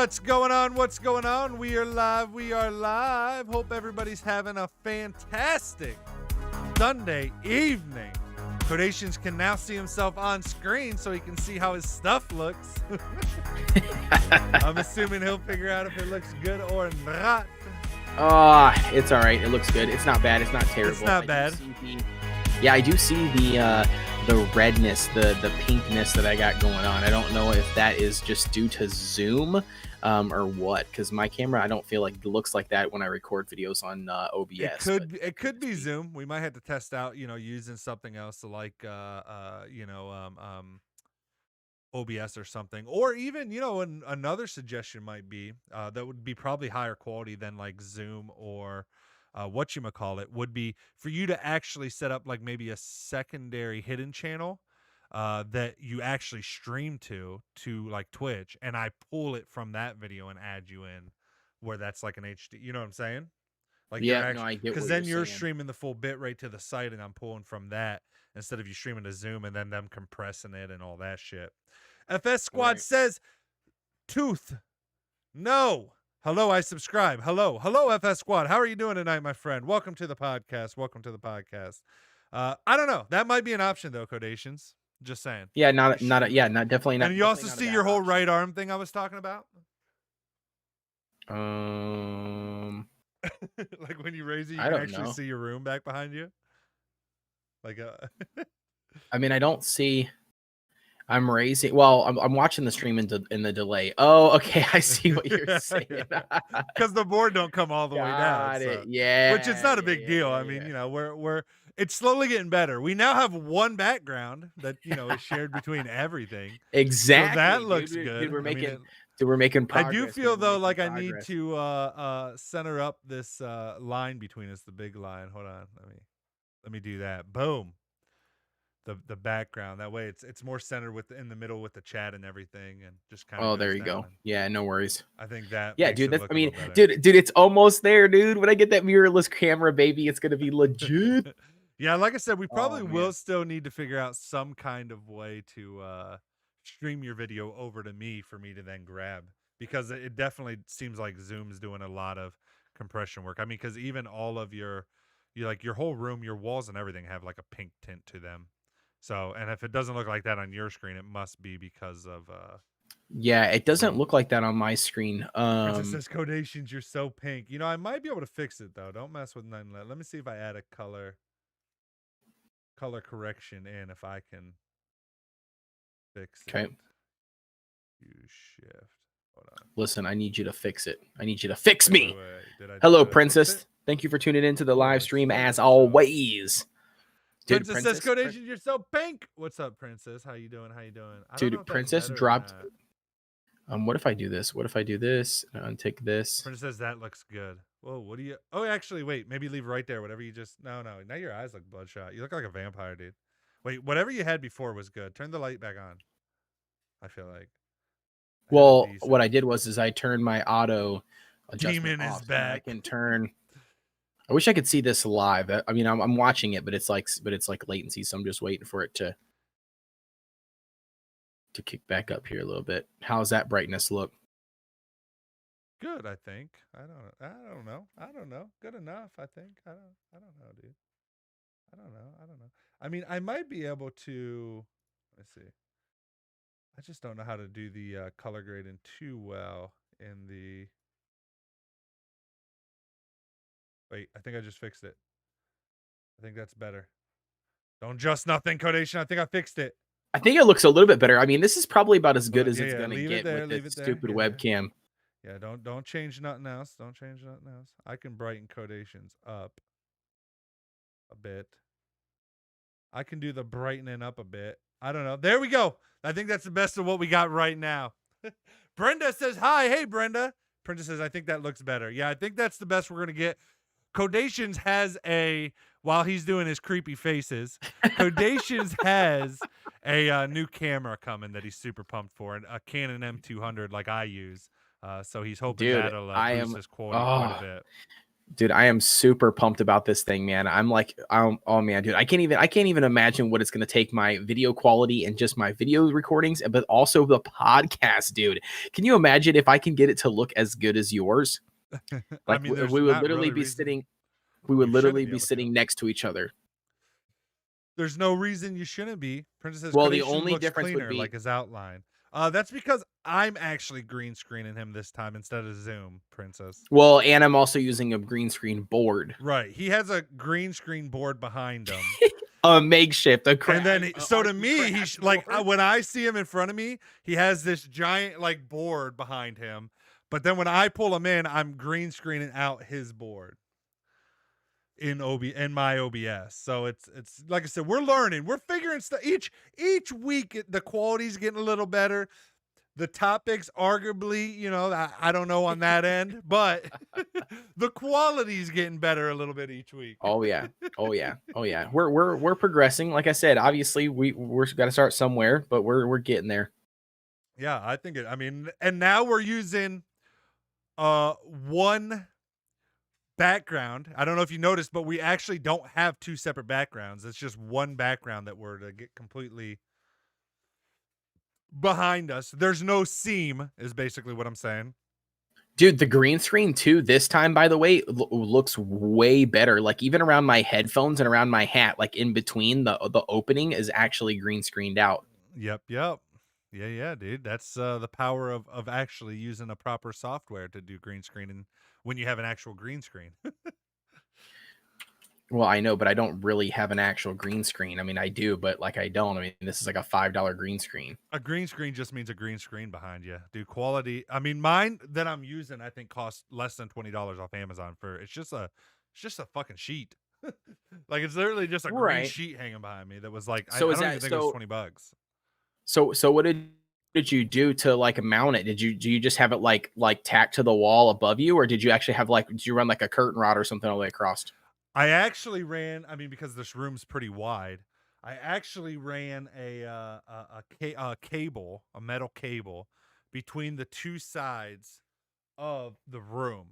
What's going on? What's going on? We are live. We are live. Hope everybody's having a fantastic Sunday evening. Codations can now see himself on screen so he can see how his stuff looks. I'm assuming he'll figure out if it looks good or not. It's all right. It looks good. It's not bad. It's not terrible. It's not bad. I do see the redness, the pinkness that I got going on. I don't know if that is just due to Zoom or what, because my camera, I don't feel like it looks like that when I record videos on OBS. It could be Zoom. We might have to test out, using something else like OBS or something, or even another suggestion might be that would be probably higher quality than like Zoom or whatchamacallit, would be for you to actually set up like maybe a secondary hidden channel that you actually stream to like Twitch, and I pull it from that video and add you in where that's like an HD. You know what I'm saying? Like, yeah, I get, because then you're streaming the full bit rate to the site, and I'm pulling from that instead of you streaming to Zoom and then them compressing it and all that shit. FS Squad says, Tooth, no. Hello, I subscribe. Hello, FS Squad. How are you doing tonight, my friend? Welcome to the podcast. I don't know. That might be an option though, Codations. Just saying. Yeah, definitely not. And you also see your whole right arm thing I was talking about. Like when you raise it, you can actually see your room back behind you. Like I mean, I don't see. I'm raising. Well, I'm watching the stream in the delay. Oh, okay. I see what you're saying. Because the board don't come all the way down. So. Yeah. Which it's not a big deal. I mean, we're it's slowly getting better. We now have one background that is shared between everything. Exactly. So that looks good. Dude, we're making progress. I do feel though like I need to center up this line between us, the big line. Hold on. Let me do that. Boom. The background, that way it's more centered in the middle with the chat and everything, and just kind of. Oh, there you go. Yeah, no worries. I think that. Yeah, dude. Dude, it's almost there, dude. When I get that mirrorless camera, baby, it's gonna be legit. Yeah, like I said, we probably will still need to figure out some kind of way to stream your video over to me for me to then grab, because it definitely seems like Zoom's doing a lot of compression work. I mean, because even all of your whole room, your walls and everything have like a pink tint to them. So, and if it doesn't look like that on your screen, it must be because of yeah, it doesn't look like that on my screen. Princess says, Codations, you're so pink. I might be able to fix it though. Don't mess with none. Let me see if I add a color correction in, if I can fix it. Okay. Use shift. Hold on. Listen, I need you to fix it. I need you to fix me. Wait. Hello, Princess. Thank you for tuning in to the live stream as always. Dude, Princess says, Codations, you're so pink. What's up, Princess? How you doing? Dude, Princess dropped. What if I do this? What if I do this? Untick this. Princess says that looks good. Whoa, what do you? Oh, actually, wait. Maybe leave right there. Whatever you just. No. Now your eyes look bloodshot. You look like a vampire, dude. Wait, whatever you had before was good. Turn the light back on. I feel like. Well, what I did was I turned my auto adjustment Demon off. is back. I can turn. I wish I could see this live. I mean, I'm watching it, but it's like latency, so I'm just waiting for it to kick back up here a little bit. How's that brightness look? Good, I think. I don't know. Good enough, I think. I don't know, dude. I don't know. I mean, I might be able to. Let's see. I just don't know how to do the color grading too well in the. Wait, I think I just fixed it. I think that's better. Don't just nothing, Codation. I think I fixed it. I think it looks a little bit better. I mean, this is probably about as good as it's gonna get with this stupid webcam. Yeah, don't change nothing else. I can brighten Codations up a bit. I can do the brightening up a bit. I don't know. There we go. I think that's the best of what we got right now. Brenda says, hi. Hey, Brenda. Princess says, I think that looks better. Yeah, I think that's the best we're going to get. Codations has while he's doing his creepy faces, Codations has a new camera coming that he's super pumped for, a Canon M200 like I use. So he's hoping that'll boost his quality quite a bit. Dude, I am super pumped about this thing, man. I'm like, oh man, dude, I can't even imagine what it's gonna take my video quality and just my video recordings, but also the podcast, dude. Can you imagine if I can get it to look as good as yours? I Like mean, there's we would not literally really be reason sitting, we would you shouldn't literally be be able to. sitting next to each other. There's no reason you shouldn't be. Princess Well, the Codation only looks difference would cleaner, like be, his outline. That's because I'm actually green screening him this time instead of Zoom, Princess. well, and I'm also using a green screen board, Right. He has a green screen board behind him. a makeshift, And then, so to artsy me, craft like, board. when I see him in front of me, he has this giant, like, board behind him. But then when I pull him in, I'm green screening out his board in my OBS. So it's like I said, we're learning, we're figuring stuff each week. The quality's getting a little better. The topics, arguably, I don't know on that end, but the quality's getting better a little bit each week. Oh yeah. Oh yeah. Oh yeah. We're progressing. Like I said, obviously we're got to start somewhere, but we're getting there. Yeah, I think I mean, and now we're using one background. I don't know if you noticed, but we actually don't have two separate backgrounds. It's just one background that we're to get completely behind us. There's no seam, is basically what I'm saying. Dude, the green screen too this time, by the way, looks way better. Like even around my headphones and around my hat, like in between the opening is actually green screened out. Yep. Yeah, dude. That's the power of actually using a proper software to do green screening when you have an actual green screen. Well, I know, but I don't really have an actual green screen. I mean, I do, but like I don't. I mean, this is like a $5 green screen. A green screen just means a green screen behind you. Dude, quality. I mean, mine that I'm using, I think costs less than $20 off Amazon for it's just a fucking sheet. Like it's literally just a green Right. sheet hanging behind me that was like I So is don't even that think it was $20. so what did you do to like mount it? Do you just have it like tacked to the wall above you, or did you actually have like did you run like a curtain rod or something all the way across? I actually ran, I mean, because this room's pretty wide, I actually ran a cable, a metal cable between the two sides of the room.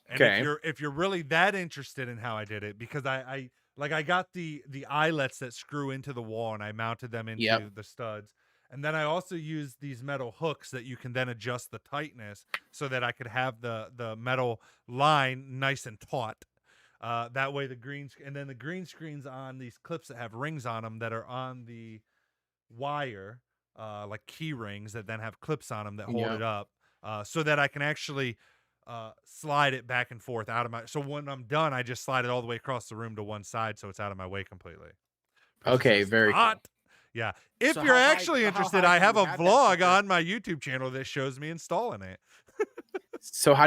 And Okay. if you're really that interested in how I did it, because I got the eyelets that screw into the wall and I mounted them Yep. into the studs. And then I also used these metal hooks that you can then adjust the tightness so that I could have the metal line nice and taut. That way and then the green screens on these clips that have rings on them that are on the wire, like key rings that then have clips on them that hold Yep. it up, so that I can actually slide it back and forth out of my. So when I'm done, I just slide it all the way across the room to one side, so it's out of my way completely. Princess Okay, says very cool. hot. Yeah. If you're actually interested, I have a vlog on my YouTube channel that shows me installing it. So how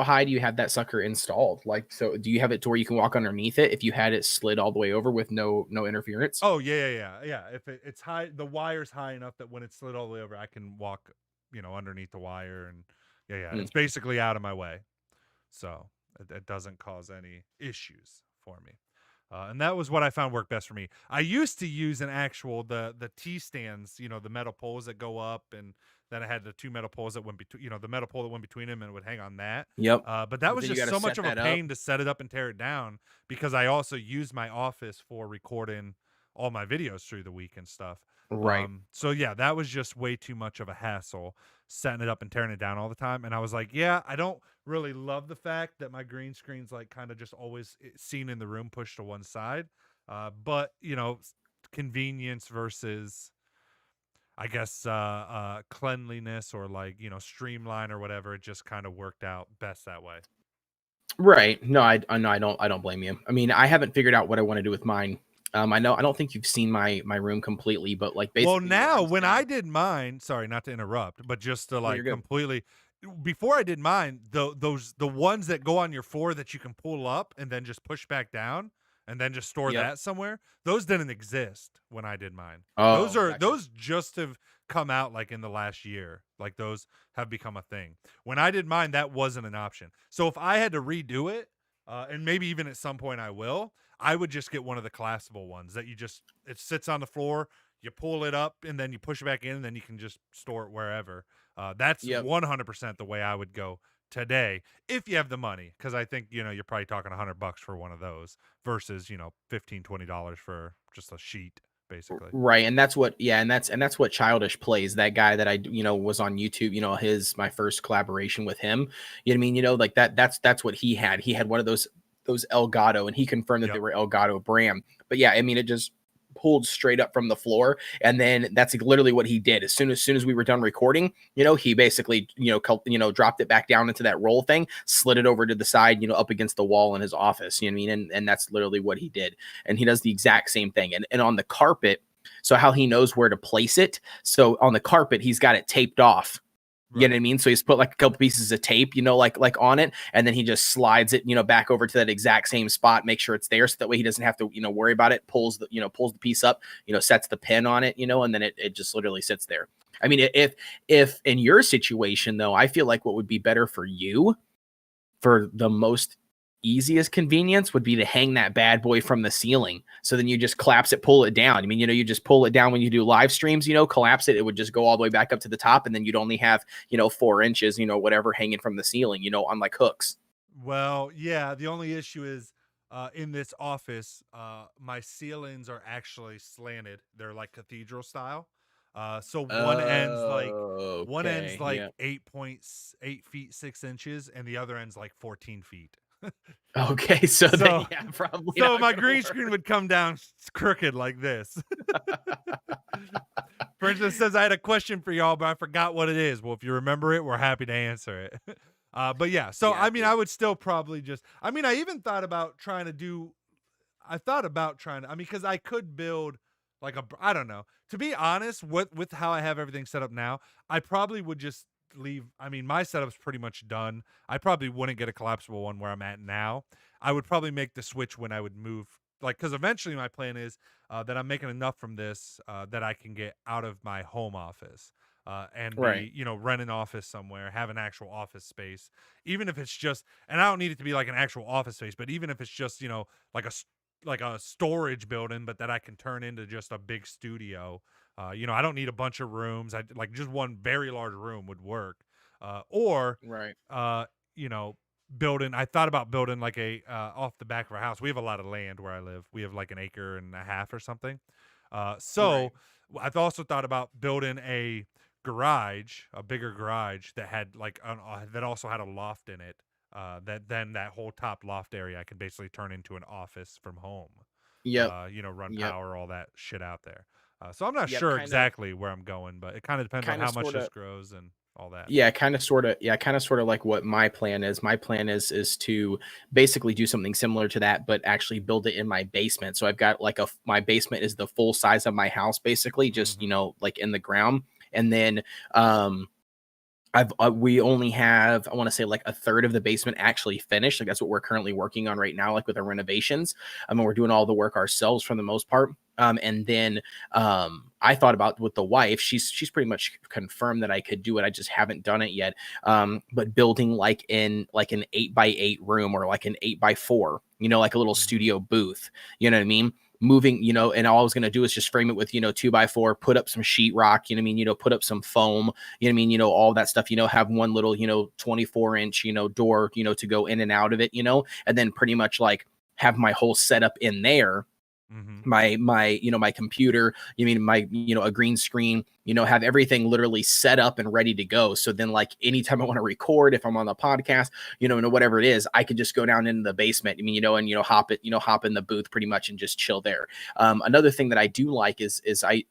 high do you have that sucker installed? Like, so do you have it to where you can walk underneath it if you had it slid all the way over with no interference? Oh yeah. If it's high, the wire's high enough that when it's slid all the way over, I can walk, underneath the wire, and yeah. Mm. It's basically out of my way, so it doesn't cause any issues for me. And that was what I found worked best for me. I used to use an actual the T stands, the metal poles that go up, and then I had the two metal poles that went between, the metal pole that went between them, and it would hang on that. Yep. But that But was then you just got to so much set of a that up. pain to set it up and tear it down, because I also use my office for recording all my videos through the week and stuff. Right. So yeah, that was just way too much of a hassle setting it up and tearing it down all the time. And I was like, yeah, I don't really love the fact that my green screen's like kind of just always seen in the room, pushed to one side. But convenience versus, I guess, cleanliness, or like, streamline or whatever. It just kind of worked out best that way. Right. No, I don't blame you. I mean, I haven't figured out what I want to do with mine. I don't think you've seen my room completely, but like Well, basically where now I'm when sitting. I did mine, sorry, not to interrupt, but just to No, you're like good. completely, before I did mine, the ones that go on your floor that you can pull up and then just push back down and then just store Yep. that somewhere, those didn't exist when I did mine. Oh, gotcha. Those just have come out like in the last year. Like those have become a thing. When I did mine, that wasn't an option. So if I had to redo it, and maybe even at some point I will, I would just get one of the collapsible ones that it sits on the floor, you pull it up, and then you push it back in, and then you can just store it wherever. That's Yep. 100% the way I would go today if you have the money, because I think you're probably talking $100 for one of those versus 15-20 for just a sheet basically. Right, and that's what yeah, and that's what Childish plays. That guy that was on YouTube, his my first collaboration with him. You know what I mean? Like that's what he had. He had one of those Elgato, and he confirmed that they Yep. were Elgato brand. But yeah, I mean, it just pulled straight up from the floor, and then that's literally what he did. As soon as we were done recording, he basically dropped it back down into that roll thing, slid it over to the side, up against the wall in his office. You know what I mean? And that's literally what he did. And he does the exact same thing. And on the carpet. So how he knows where to place it. So on the carpet, he's got it taped off. You know what I mean? So he's put like a couple pieces of tape, like on it, and then he just slides it, back over to that exact same spot, make sure it's there, so that way he doesn't have to, worry about it. Pulls the piece up, sets the pin on it, and then it just literally sits there. I mean, if in your situation though, I feel like what would be better for you, for the most easiest convenience, would be to hang that bad boy from the ceiling. So then you just collapse it, pull it down. I mean, you just pull it down when you do live streams, collapse it. It would just go all the way back up to the top. And then you'd only have, 4 inches, whatever hanging from the ceiling, on like hooks. Well, yeah, the only issue is in this office, my ceilings are actually slanted. They're like cathedral style. So one end's Okay. like Yeah. 8.8 feet 6 inches, and the other end's like 14 feet. Okay. So So then, yeah, probably so not my gonna green work. screen would come down crooked like this. For instance, says I had a question for y'all, but I forgot what it is. Well, if you remember it, we're happy to answer it. But yeah, so Yeah. I mean, I would still probably just. I mean, I even thought about trying to do. I thought about trying to. I mean, because I could build like a. I don't know. To be honest, with how I have everything set up now, I probably would just leave. I mean, my setup's pretty much done. I probably wouldn't get a collapsible one where I'm at now. I would probably make the switch when I would move. Like, because eventually my plan is that I'm making enough from this that I can get out of my home office and Right. be, rent an office somewhere, have an actual office space, even if it's just, and I don't need it to be like an actual office space, but even if it's just, like like a storage building, but that I can turn into just a big studio. I don't need a bunch of rooms. I like just one very large room would work. Or, Right. uh, you know, building. I thought about building like a off the back of our house. We have a lot of land where I live. We have like an acre and a half or something. Right. So I've also thought about building a garage, a bigger garage that had like that also had a loft in it. That then that whole top loft area I could basically turn into an office from home. Yep. Run Yep. power, all that shit out there. So I'm not Yep. sure exactly where I'm going, but it kind of depends on Kind of, how much sort this of. grows and all that. Yeah, kind of sort of like what my plan is. My plan is to basically do something similar to that, but actually build it in my basement. So I've got like my basement is the full size of my house, basically, just Mm-hmm. like in the ground. And then we only have, I want to say, like a third of the basement actually finished. Like that's what we're currently working on right now, like with our renovations. I mean, we're doing all the work ourselves for the most part. And then I thought about with the wife, she's pretty much confirmed that I could do it. I just haven't done it yet. But building like an 8x8 room, or like an 8x4, like a little Mm-hmm. studio booth. You know what I mean? Moving, and all I was going to do is just frame it with, 2x4, put up some sheetrock, you know what I mean? Put up some foam, you know what I mean? All that stuff, have one little, 24-inch, door, to go in and out of it, and then pretty much like have my whole setup in there. Mm-hmm. My computer, my, a green screen, have everything literally set up and ready to go. So then like anytime I want to record, if I'm on the podcast, whatever it is, I could just go down into the basement, and hop in the booth pretty much and just chill there. Another thing that I do like is I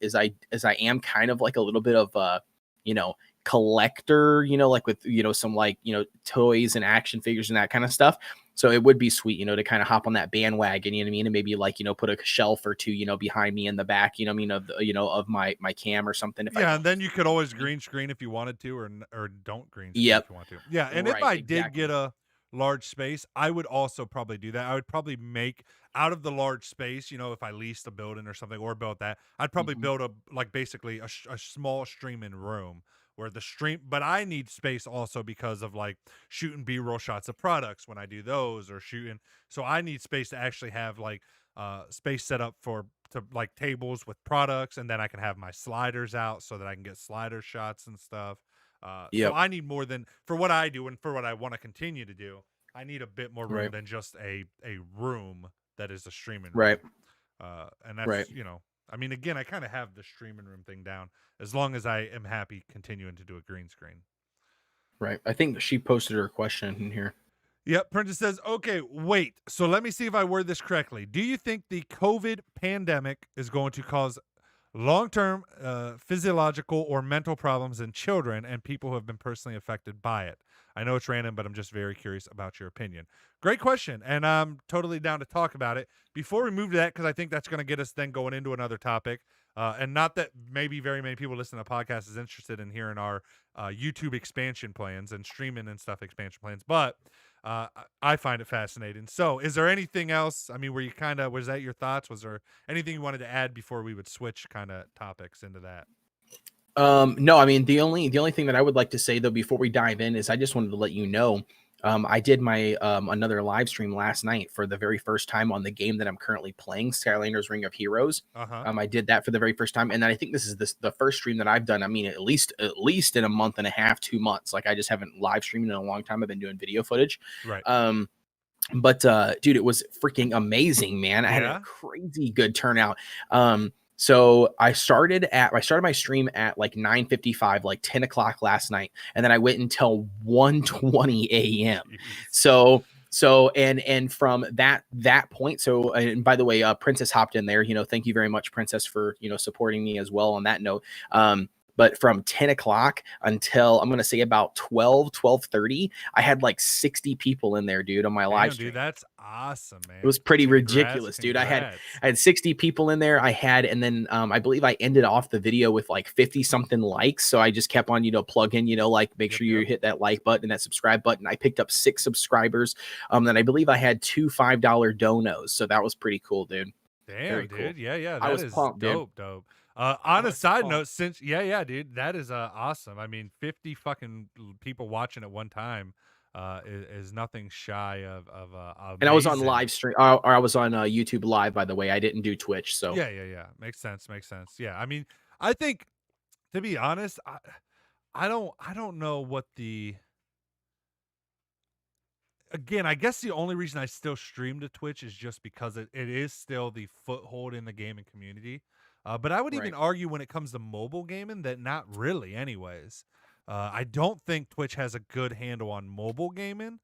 am kind of like a little bit of you know collector, like with some like toys and action figures and that kind of stuff. So it would be sweet, to kind of hop on that bandwagon, you know what I mean? And maybe like, put a shelf or two, behind me in the back, of my cam or something. If I, Yeah, and then you could always green screen if you wanted to, or don't green screen if yep, you want to. Yeah, and if right, I did get exactly. a large space, I would also probably do that. I would probably make out of the large space, if I leased a building or something or built that, I'd probably Mhm. build basically a small streaming room where the stream, but I need space also because of like shooting B-roll shots of products when I do those or shooting. So I need space to actually have like space set up for to like tables with products, and then I can have my sliders out so that I can get slider shots and stuff. So I need more than for what I do and for what I want to continue to do. I need a bit more room than just a room that is a streaming room. And that's I mean, again, I kind of have the streaming room thing down as long as I am happy continuing to do a green screen. Right. I think she posted her question in here. Yep. Princess says, okay, wait. So let me see if I word this correctly. Do you think the COVID pandemic is going to cause long-term physiological or mental problems in children and people who have been personally affected by it? I know it's random, but I'm just very curious about your opinion. Great question, and I'm totally down to talk about it. Before we move to that, because I think that's going to get us then going into another topic, and not that maybe very many people listening to the podcast is interested in hearing our YouTube expansion plans and streaming and stuff expansion plans, but I find it fascinating. So is there anything else? I mean, was that your thoughts? Was there anything you wanted to add before we would switch kind of topics into that? No, I mean, the only thing that I would like to say though, before we dive in, is I just wanted to let you know, I did my another live stream last night for the very first time on the game that I'm currently playing, Skylanders Ring of Heroes. I did that for the very first time, and then I think this is the first stream that I've done. I mean, at least in a month and a half, 2 months. Like, I just haven't live streamed in a long time. I've been doing video footage. Right. But dude, it was freaking amazing, man. I had a crazy good turnout. So I started my stream at like 9:55, like 10 o'clock last night, and then I went until 1:20 a.m. So and from that point, so, and by the way, Princess hopped in there. Thank you very much, Princess, for supporting me as well on that note. But from 10 o'clock until I'm going to say about 12:30, I had like 60 people in there, dude, on my live stream. Dude, that's awesome, man. It was pretty ridiculous, dude. I had 60 people in there. And then I believe I ended off the video with like 50 something likes. So I just kept on, plugging, like make sure you hit that like button and that subscribe button. I picked up 6 subscribers. Then I believe I had 2 $5 donos. So that was pretty cool, dude. Damn, very dude. Cool. Yeah. I was pumped, dope. On a side note, since dude, that is awesome. I mean, 50 fucking people watching at one time is nothing shy of amazing. And I was on live stream, or I was on YouTube Live, by the way. I didn't do Twitch, so yeah. Makes sense. Yeah, I mean, I think, to be honest, I don't know what the. Again, I guess the only reason I still stream to Twitch is just because it is still the foothold in the gaming community. But I would even argue when it comes to mobile gaming that not really anyways. I don't think Twitch has a good handle on mobile gaming.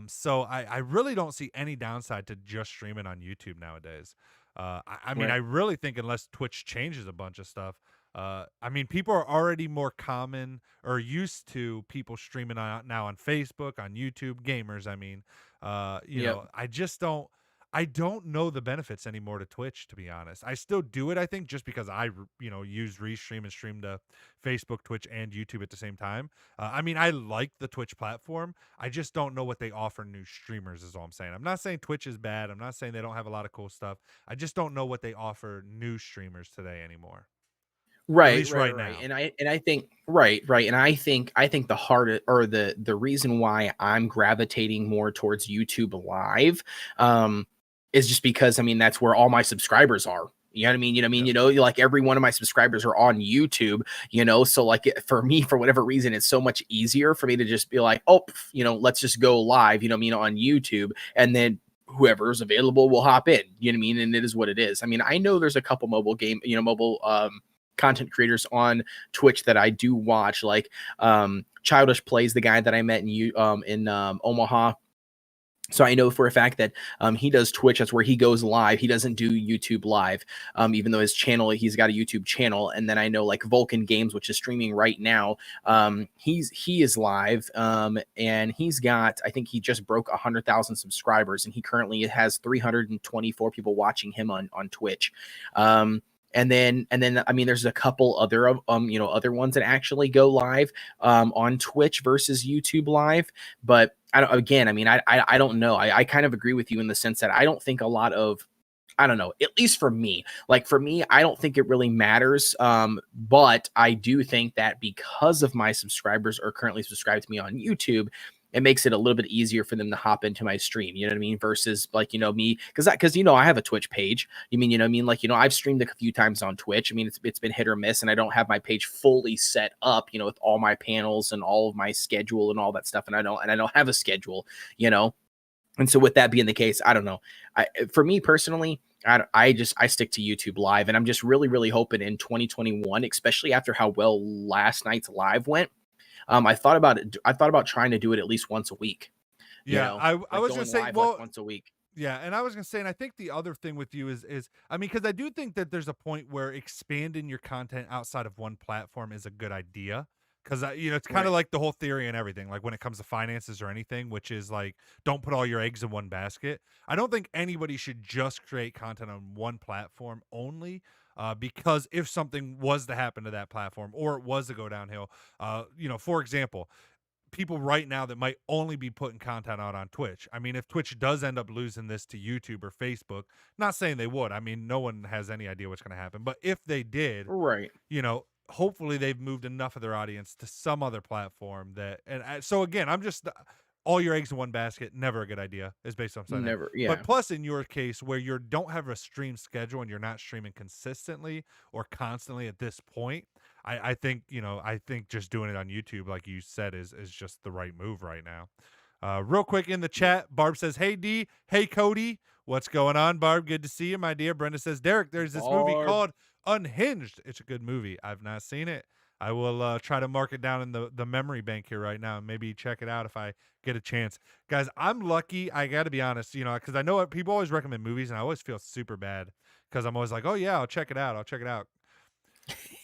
So I really don't see any downside to just streaming on YouTube nowadays. I mean, I really think unless Twitch changes a bunch of stuff, I mean, people are already more common or used to people streaming now on Facebook, on YouTube, gamers. I mean, you know, I don't know the benefits anymore to Twitch, to be honest. I still do it, I think, just because I, use Restream and stream to Facebook, Twitch, and YouTube at the same time. I mean, I like the Twitch platform. I just don't know what they offer new streamers is all I'm saying. I'm not saying Twitch is bad. I'm not saying they don't have a lot of cool stuff. I just don't know what they offer new streamers today anymore. Right now. And I think and I think the heart or the reason why I'm gravitating more towards YouTube Live is just because, I mean, that's where all my subscribers are. You know what I mean? Like every one of my subscribers are on YouTube, so like for me, for whatever reason, it's so much easier for me to just be like, let's just go live, on YouTube, and then whoever's available will hop in, and it is what it is. I mean, I know there's a couple mobile content creators on Twitch that I do watch, like Childish Plays, the guy that I met in Omaha. So I know for a fact that he does Twitch. That's where he goes live. He doesn't do YouTube Live, even though he's got a YouTube channel. And then I know like Vulcan Games, which is streaming right now. He is live, and he's got, I think he just broke 100,000 subscribers, and he currently has 324 people watching him on Twitch. And then, I mean, there's a couple other, other ones that actually go live on Twitch versus YouTube Live. But I don't know. I kind of agree with you in the sense that I don't think a lot of, I don't know, at least for me, I don't think it really matters. But I do think that because of my subscribers are currently subscribed to me on YouTube, it makes it a little bit easier for them to hop into my stream, you know what I mean? Versus like, me, because I have a Twitch page. You mean, like, I've streamed a few times on Twitch. I mean, it's been hit or miss, and I don't have my page fully set up, with all my panels and all of my schedule and all that stuff. And I don't have a schedule, And so with that being the case, I don't know. For me personally, I stick to YouTube Live, and I'm just really, really hoping in 2021, especially after how well last night's live went. I thought about it. I thought about trying to do it at least once a week. Yeah, I was gonna say, well, once a week. yeah, and I was gonna say, and I think the other thing with you is I mean, because I do think that there's a point where expanding your content outside of one platform is a good idea. Because it's kind of like the whole theory and everything, like when it comes to finances or anything, which is like, don't put all your eggs in one basket. I don't think anybody should just create content on one platform only. Because if something was to happen to that platform or it was to go downhill, for example, people right now that might only be putting content out on Twitch. I mean, if Twitch does end up losing this to YouTube or Facebook, not saying they would. I mean, no one has any idea what's going to happen. But if they did, Right. Hopefully they've moved enough of their audience to some other platform that. And so again, I'm just all your eggs in one basket. Never a good idea. Is based on something. Never. Yeah. But plus, in your case, where you don't have a stream schedule and you're not streaming consistently or constantly at this point, I think just doing it on YouTube, like you said, is just the right move right now. Real quick in the chat, Barb says, "Hey D, hey Cody, what's going on, Barb? Good to see you, my dear." Brenda says, "Derek, there's this movie called Unhinged. It's a good movie. I've not seen it. I will try to mark it down in the memory bank here right now and maybe check it out if I get a chance." Guys, I'm lucky. I got to be honest, because I know people always recommend movies, and I always feel super bad because I'm always like, "Oh yeah, I'll check it out. I'll check it out."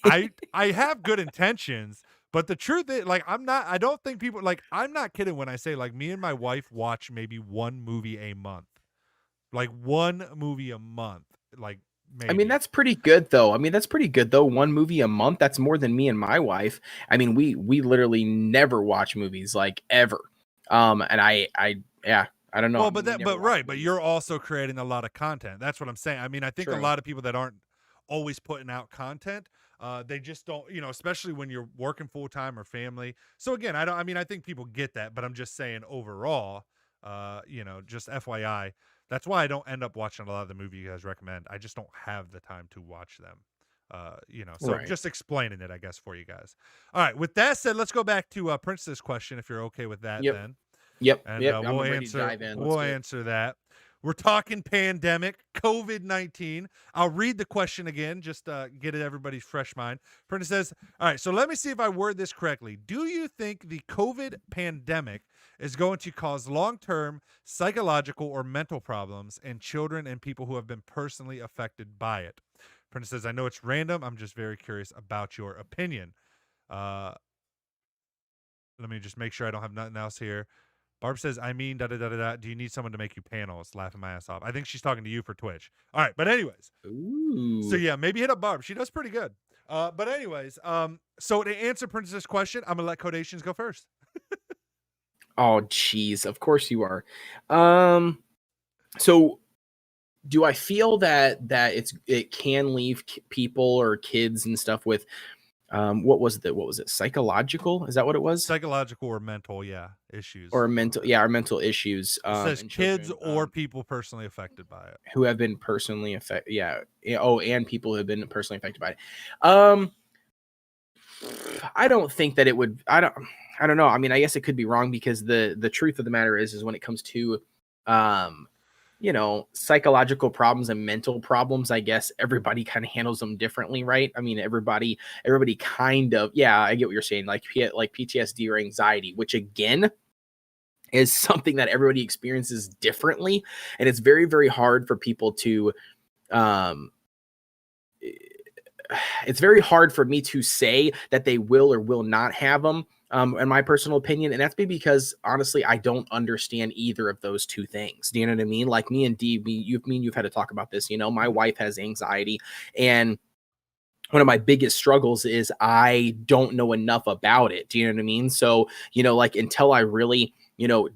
I have good intentions, but the truth is, like, I don't think people, like, I'm not kidding when I say, like, me and my wife watch maybe one movie a month. Like, one movie a month. Like, maybe. I mean, that's pretty good though. One movie a month. That's more than me and my wife. I mean, we literally never watch movies, like, ever. And I don't know. Well, but you're also creating a lot of content. That's what I'm saying. I mean, I think a lot of people that aren't always putting out content, they just don't, especially when you're working full time or family. So again, I think people get that, but I'm just saying overall, just FYI, that's why I don't end up watching a lot of the movie you guys recommend. I just don't have the time to watch them. So just explaining it, I guess, for you guys. All right. With that said, let's go back to Prince's question, if you're okay with that, then. Yep. And we'll answer. We'll answer that. We're talking pandemic, COVID-19. I'll read the question again, just get it everybody's fresh mind. Prentice says, all right, so let me see if I word this correctly. Do you think the COVID pandemic is going to cause long-term psychological or mental problems in children and people who have been personally affected by it? Prentice says, I know it's random. I'm just very curious about your opinion. Let me just make sure I don't have nothing else here. Barb says, I mean, da-da-da-da-da. Do you need someone to make you panels? Laughing my ass off. I think she's talking to you for Twitch. All right, but anyways. Ooh. So yeah, maybe hit up Barb. She does pretty good. But anyways, so to answer Princess's question, I'm going to let Codations go first. Oh, geez. Of course you are. So do I feel that it can leave people or kids and stuff with what was it? Psychological? Is that what it was? Psychological or mental, issues. Or mental issues. It says kids children, or people personally affected by it. Who have been personally affected. Yeah. Oh, and people who have been personally affected by it. I don't think that it would. I don't know. I mean, I guess it could be wrong because the truth of the matter is when it comes to psychological problems and mental problems, I guess everybody kind of handles them differently, right? I mean, everybody kind of, I get what you're saying, like PTSD or anxiety, which again is something that everybody experiences differently. And it's very, very hard for people to, it's very hard for me to say that they will or will not have them. In my personal opinion, and that's because honestly, I don't understand either of those two things. Do you know what I mean? Like me and D, you've had to talk about this. My wife has anxiety, and one of my biggest struggles is I don't know enough about it. Do you know what I mean? So, like until I really,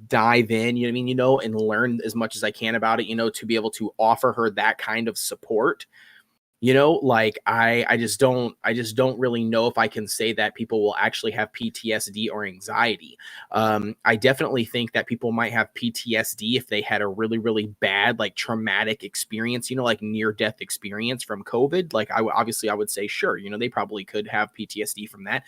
dive in, and learn as much as I can about it, to be able to offer her that kind of support. Like I just don't really know if I can say that people will actually have PTSD or anxiety. I definitely think that people might have PTSD if they had a really, really bad, like traumatic experience, like near death experience from COVID. Like obviously I would say, sure, they probably could have PTSD from that.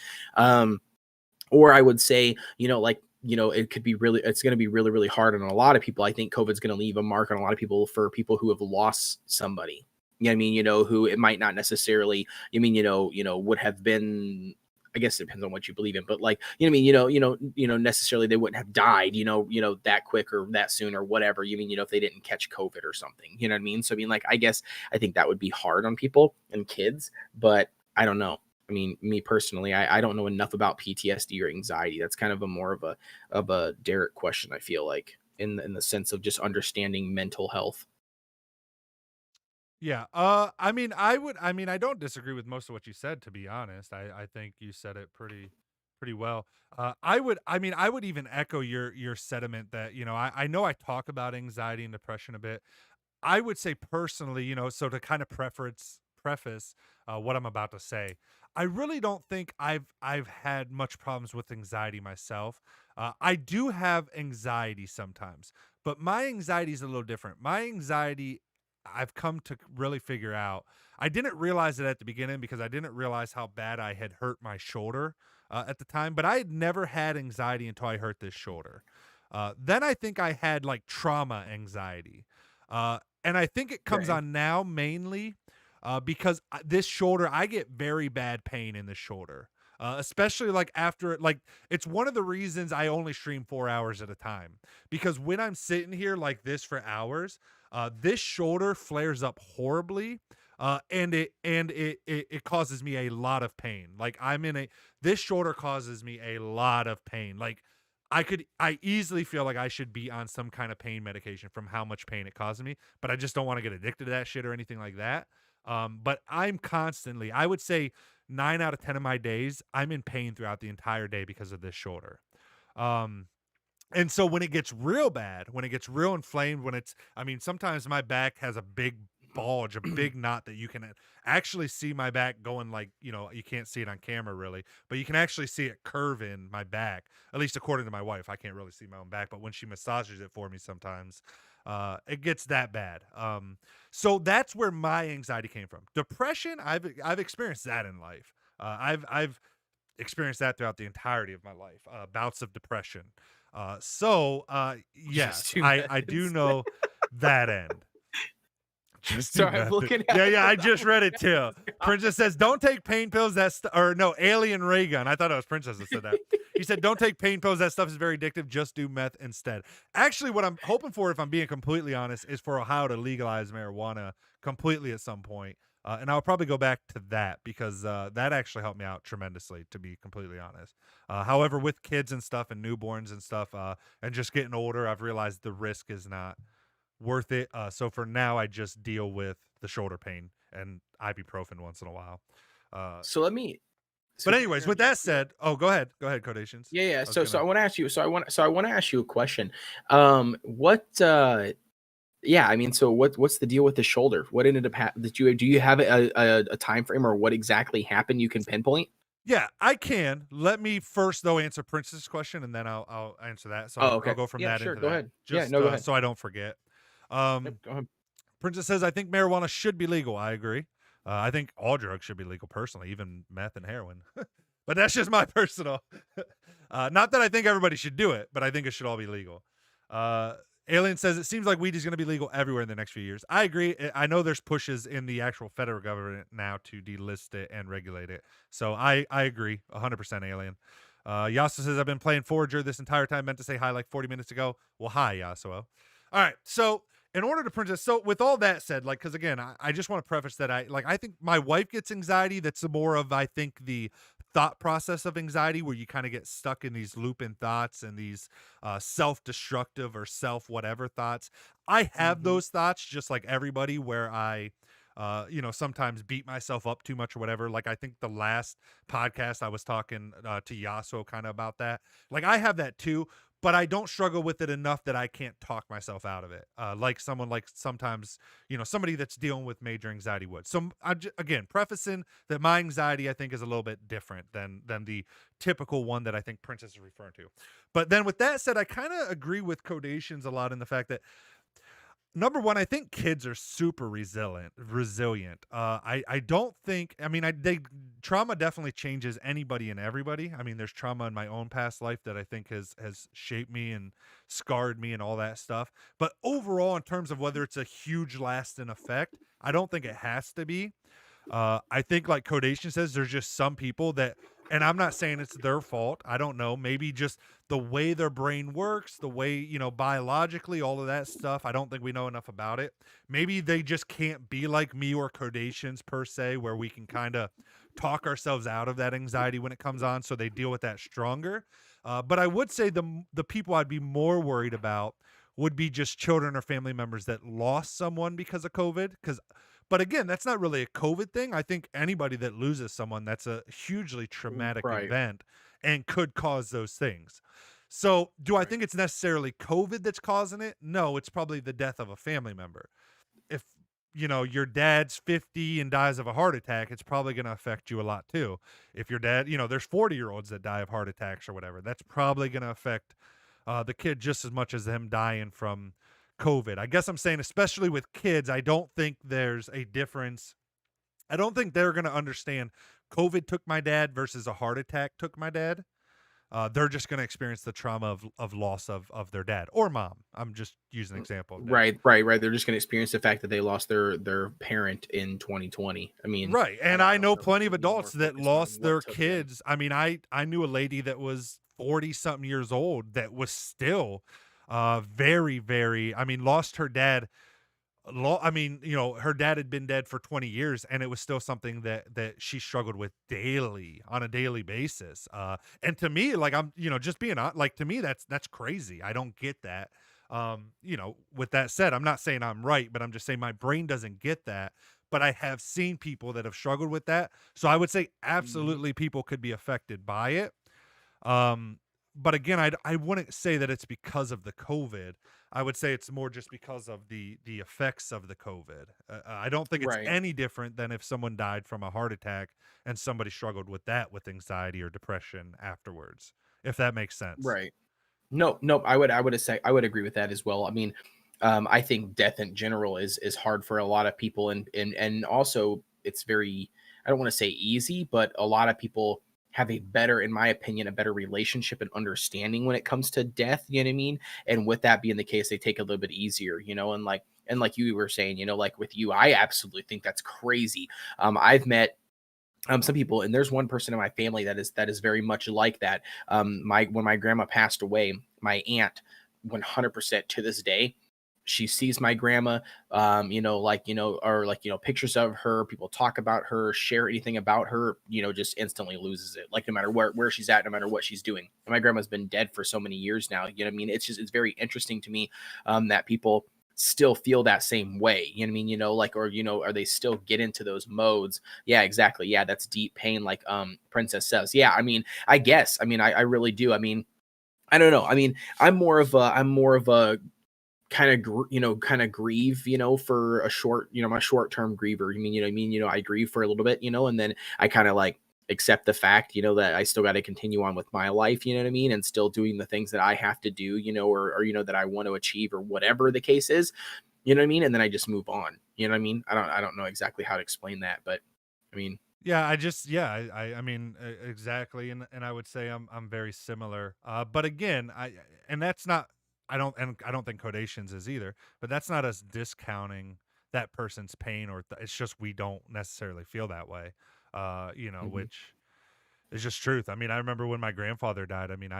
Or I would say, it could be it's going to be really, really hard on a lot of people. I think COVID's going to leave a mark on a lot of people, for people who have lost somebody. You know what I mean? Who it might not necessarily, would have been, I guess it depends on what you believe in, but like, necessarily they wouldn't have died, that quick or that soon or whatever. If they didn't catch COVID or something, you know what I mean? So, like, I think that would be hard on people and kids, but I don't know. Me personally, I don't know enough about PTSD or anxiety. That's kind of a more of a Derek question, I feel like, in the sense of just understanding mental health. Yeah. I don't disagree with most of what you said, to be honest. I think you said it pretty well. I would even echo your sentiment that, I know I talk about anxiety and depression a bit. I would say personally, so to kind of preface what I'm about to say, I really don't think I've had much problems with anxiety myself. I do have anxiety sometimes, but my anxiety is a little different. My anxiety, I've come to really figure out. I didn't realize it at the beginning because I didn't realize how bad I had hurt my shoulder at the time. But I had never had anxiety until I hurt this shoulder. Then I think I had like trauma anxiety. And I think it comes Okay. on now mainly because this shoulder, I get very bad pain in the shoulder. Especially like after like it's one of the reasons I only stream 4 hours at a time, because when I'm sitting here like this for hours, this shoulder flares up horribly, and it causes me a lot of pain. Like this shoulder causes me a lot of pain. Like I easily feel like I should be on some kind of pain medication from how much pain it causes me, but I just don't want to get addicted to that shit or anything like that. But I'm constantly, I would say 9 out of 10 of my days, I'm in pain throughout the entire day because of this shoulder. Um, and so when it gets real bad, when it gets real inflamed, sometimes my back has a big bulge, a big knot that you can actually see my back going, like, you can't see it on camera really, but you can actually see it curve in my back, at least according to my wife. I can't really see my own back, but when she massages it for me sometimes, it gets that bad. So that's where my anxiety came from. Depression, I've experienced that in life. I've experienced that throughout the entirety of my life, bouts of depression. Just Yes, two I do methods. know that end. Just do Sorry, I'm method. looking at Yeah, it. yeah, I just I'm read looking it at too. this comment. Princess says, "Don't take pain pills." Or no, alien ray gun. I thought it was Princess that said that. He said, "Don't take pain pills. That stuff is very addictive. Just do meth instead." Actually, what I'm hoping for, if I'm being completely honest, is for Ohio to legalize marijuana completely at some point. And I'll probably go back to that because that actually helped me out tremendously, to be completely honest. However, with kids and stuff and newborns and stuff, and just getting older, I've realized the risk is not worth it. So for now, I just deal with the shoulder pain and ibuprofen once in a while. Uh, So let me. So but can I anyways, with interrupt you? that said, oh, go ahead, Codations. Yeah, yeah. I was So gonna. I want to ask you. So I want to ask you a question. What? Yeah. So what's the deal with the shoulder? What ended up happening? Do you have a time frame or what exactly happened? You can pinpoint. Yeah, I can. Let me first though answer Prince's question, and then I'll answer that. So Oh, I'll okay. go from Yeah, that sure. into Go that, ahead. Yeah. just No, go ahead. so I don't forget. Yep, Um, go ahead. Princess says, "I think marijuana should be legal." I agree. I think all drugs should be legal personally, even meth and heroin. But that's just my personal. Not that I think everybody should do it, but I think it should all be legal. Uh, Alien says, "It seems like weed is going to be legal everywhere in the next few years." I agree. I know there's pushes in the actual federal government now to delist it and regulate it. So I agree 100%, Alien. Yasuo says, "I've been playing Forager this entire time. Meant to say hi like 40 minutes ago." Well, hi, Yasuo. All right. So in order to Princess, so with all that said, like, because again, I just want to preface that I think my wife gets anxiety. That's more of, I think, the thought process of anxiety, where you kind of get stuck in these looping thoughts and these self-destructive or self-whatever thoughts. I have Mm-hmm. those thoughts just like everybody, where I sometimes beat myself up too much or whatever. Like, I think the last podcast I was talking to Yasso kind of about that. Like, I have that too, but I don't struggle with it enough that I can't talk myself out of it. Like someone like sometimes, somebody that's dealing with major anxiety would. So again, prefacing that my anxiety I think is a little bit different than the typical one that I think Princess is referring to. But then with that said, I kind of agree with Codations a lot in the fact that number one, I think kids are super resilient. I don't think. I mean, trauma definitely changes anybody and everybody. I mean, there's trauma in my own past life that I think has shaped me and scarred me and all that stuff. But overall, in terms of whether it's a huge lasting effect, I don't think it has to be. I think, like Codation says, there's just some people that, and I'm not saying it's their fault. I don't know. Maybe just the way their brain works, the way, biologically, all of that stuff. I don't think we know enough about it. Maybe they just can't be like me or Codations per se, where we can kind of talk ourselves out of that anxiety when it comes on. So they deal with that stronger. But I would say the people I'd be more worried about would be just children or family members that lost someone because of COVID. But again, that's not really a COVID thing. I think anybody that loses someone, that's a hugely traumatic Right. event and could cause those things. So, do I Right. think it's necessarily COVID that's causing it? No, it's probably the death of a family member. If, your dad's 50 and dies of a heart attack, it's probably going to affect you a lot too. If your dad, there's 40-year-olds that die of heart attacks or whatever, that's probably going to affect the kid just as much as them dying from COVID. I guess I'm saying, especially with kids, I don't think there's a difference. I don't think they're going to understand COVID took my dad versus a heart attack took my dad. They're just going to experience the trauma of loss of their dad or mom. I'm just using an example of dad. Right. They're just going to experience the fact that they lost their parent in 2020. I mean, Right. And I I don't know know if plenty they're of going to be more adults that focused on lost what their took them. kids. I mean, I knew a lady that was 40 something years old that was still very, very, I mean, lost her dad. I mean, her dad had been dead for 20 years and it was still something that she struggled with daily on a daily basis. And to me, like, I'm, just being honest, like, to me, that's crazy. I don't get that. With that said, I'm not saying I'm right, but I'm just saying my brain doesn't get that. But I have seen people that have struggled with that. So I would say Mhm. absolutely people could be affected by it. Um, but again, I wouldn't say that it's because of the COVID. I would say it's more just because of the effects of the COVID. I don't think it's Right. any different than if someone died from a heart attack and somebody struggled with that with anxiety or depression afterwards. If that makes sense. Right. No. I would agree with that as well. I mean, I think death in general is hard for a lot of people, and also it's very, I don't want to say easy, but a lot of people have a better, in my opinion, a better relationship and understanding when it comes to death. You know what I mean? And with that being the case, they take a little bit easier. And like you were saying, like with you, I absolutely think that's crazy. I've met some people, and there's one person in my family that is very much like that. My When my grandma passed away, my aunt, 100% to this day, she sees my grandma, or like, pictures of her, people talk about her, share anything about her, just instantly loses it. Like no matter where she's at, no matter what she's doing. And my grandma's been dead for so many years now. You know what I mean? It's very interesting to me that people still feel that same way. You know what I mean? Are they still get into those modes? Yeah, exactly. Yeah, that's deep pain, like Princess says. Yeah, I mean, I guess. I mean, I really do. I mean, I don't know. I mean, I'm more of a kind of grieve, for a short, my short term griever. You mean, I mean, I grieve for a little bit, and then I kind of like accept the fact, that I still got to continue on with my life, you know what I mean, and still doing the things that I have to do, or that I want to achieve, or whatever the case is, you know what I mean, and then I just move on. You know what I mean? I don't know exactly how to explain that, but I mean, Yeah, I mean, exactly, and I would say I'm very similar. But again, and that's not, I don't think Codations is either, but that's not us discounting that person's pain it's just we don't necessarily feel that way. mhm, Which is just truth. I mean, I remember when my grandfather died. I mean,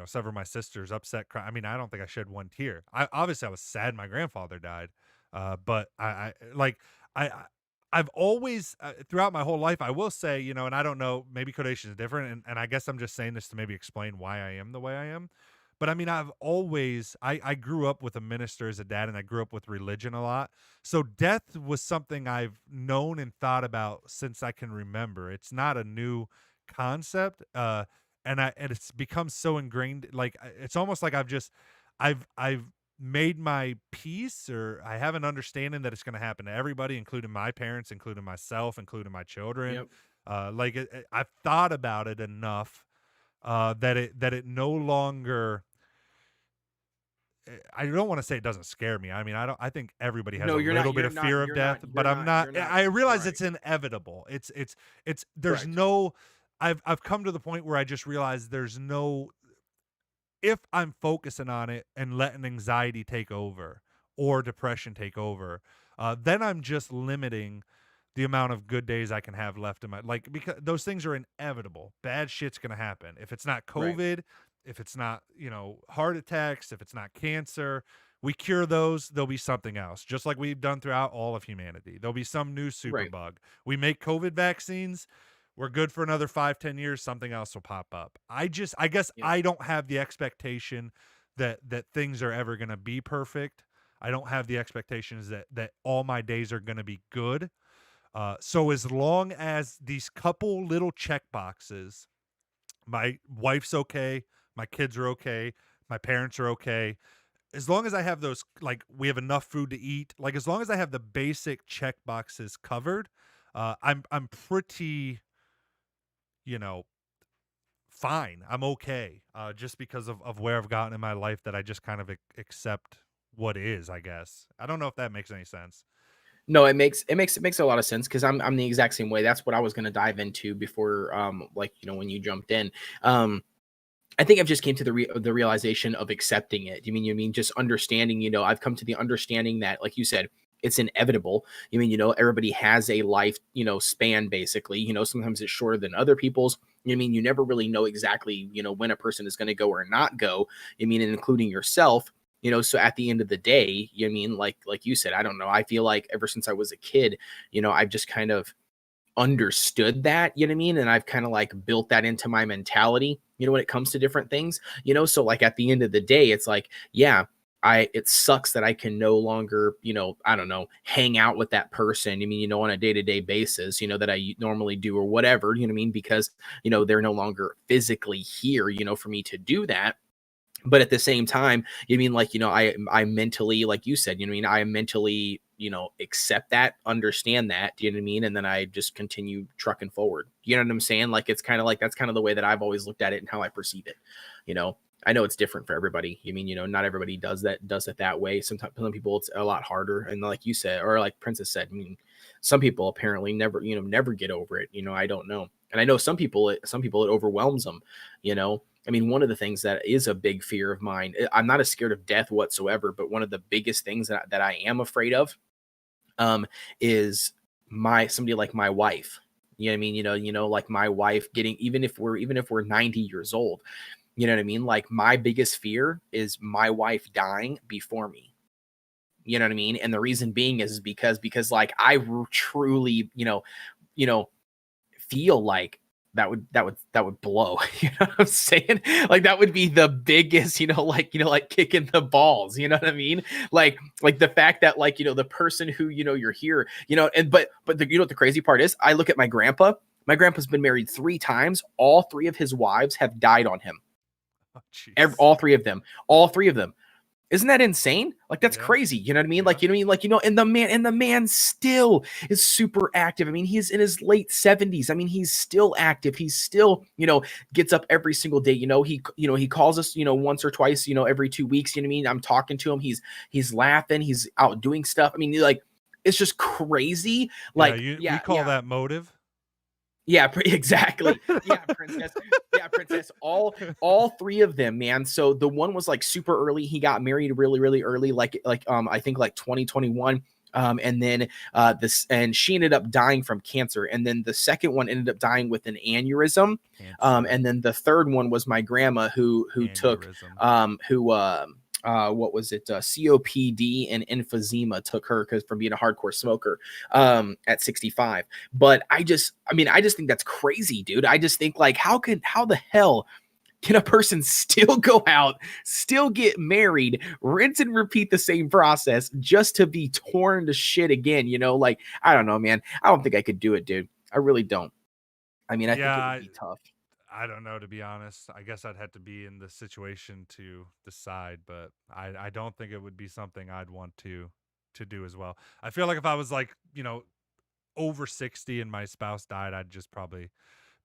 several of my sisters upset. I mean, I don't think I shed one tear. I was sad my grandfather died, but I like I I've always throughout my whole life, I will say, and I don't know, maybe Codation is different, and I guess I'm just saying this to maybe explain why I am the way I am. But I mean, I grew up with a minister as a dad, and I grew up with religion a lot. So death was something I've known and thought about since I can remember. It's not a new concept. and it's become so ingrained. Like it's almost like I've made my peace, or I have an understanding that it's going to happen to everybody, including my parents, including myself, including my children. Yep. I've thought about it enough that it no longer. I don't want to say it doesn't scare me. I mean, I think everybody has No, a you're not. little bit You're of not. fear of You're not. death, You're but I'm not. not. You're not. I realize Right. it's inevitable. There's Correct. no. I've come to the point where I just realize there's no. If I'm focusing on it and letting anxiety take over or depression take over, then I'm just limiting the amount of good days I can have left in my, like, because those things are inevitable. Bad shit's gonna happen. If it's not Right. COVID, if it's not, heart attacks, if it's not cancer, we cure those, there'll be something else. Just like we've done throughout all of humanity. There'll be some new Right. superbug. We make COVID vaccines, we're good for another 5-10 years, something else will pop up. I guess Yep. I don't have the expectation that things are ever gonna be perfect. I don't have the expectations that all my days are gonna be good. So as long as these couple little check boxes, my wife's okay, my kids are okay, my parents are okay, as long as I have those, like we have enough food to eat, like as long as I have the basic check boxes covered, I'm pretty, you know, fine. I'm okay. Just because of where I've gotten in my life, that I just kind of accept what is, I guess. I don't know if that makes any sense. No, it makes a lot of sense because I'm the exact same way. That's what I was going to dive into before, like when you jumped in. I think I've just came to the realization of accepting it. You mean just understanding? I've come to the understanding that, like you said, it's inevitable. Everybody has a life span basically. Sometimes it's shorter than other people's. You never really know exactly when a person is going to go or not go. And including yourself. So at the end of the day, like you said, I don't know. I feel like ever since I was a kid, I've just kind of understood that, and I've kind of like built that into my mentality, when it comes to different things, so like at the end of the day, it's like, yeah, it sucks that I can no longer, I don't know, hang out with that person, on a day-to-day basis, that I normally do or whatever, because, they're no longer physically here, for me to do that. But at the same time, I mentally, like you said, I mentally, accept that, understand that, and then I just continue trucking forward. You know what I'm saying? Like, it's kind of like, that's kind of the way that I've always looked at it and how I perceive it. you know I know it's different for everybody. Not everybody does it that way. Sometimes some people it's a lot harder, and like you said, or like Princess said, some people apparently never get over it. I don't know. And I know some people it overwhelms them. One of the things that is a big fear of mine, I'm not as scared of death whatsoever, but one of the biggest things that I am afraid of, is somebody like my wife. You know what I mean? Like my wife getting, even if we're 90 years old, you know what I mean? Like, my biggest fear is my wife dying before me. You know what I mean? And the reason being is because like truly, you know, feel like that would blow. You know what I'm saying? Like, that would be the biggest, like kicking the balls. You know what I mean? Like the fact that, like, the person who, you're here, and but what the crazy part is, I look at my grandpa. My grandpa's been married 3 times. All 3 of his wives have died on him. Oh, jeez. All three of them. Isn't that insane? Like, that's Yeah. crazy. You know what I mean? Yeah. And the man still is super active. He's in his late 70s. He's still active. He's still, gets up every single day. He calls us, once or twice, every 2 weeks. You know what I mean? I'm talking to him. He's laughing. He's out doing stuff. Like, it's just crazy. Yeah. Like, We yeah, call yeah. that motive. Yeah, exactly. Yeah, princess. Yeah, princess. All 3 of them, man. So the one was like super early. He got married really, really early, like I think like 2021. And then and she ended up dying from cancer. And then the second one ended up dying with an aneurysm. Cancer. And then the third one was my grandma who took Aneurysm. what was it? COPD and emphysema took her because from being a hardcore smoker at 65. But I just think that's crazy, dude. I just think, like, how the hell can a person still go out, still get married, rinse and repeat the same process just to be torn to shit again? Like, I don't know, man. I don't think I could do it, dude. I really don't. I think it Yeah. would be tough. I don't know, to be honest. I guess I'd have to be in the situation to decide, but I don't think it would be something I'd want to do as well. I feel like if I was like, over 60 and my spouse died, I'd just probably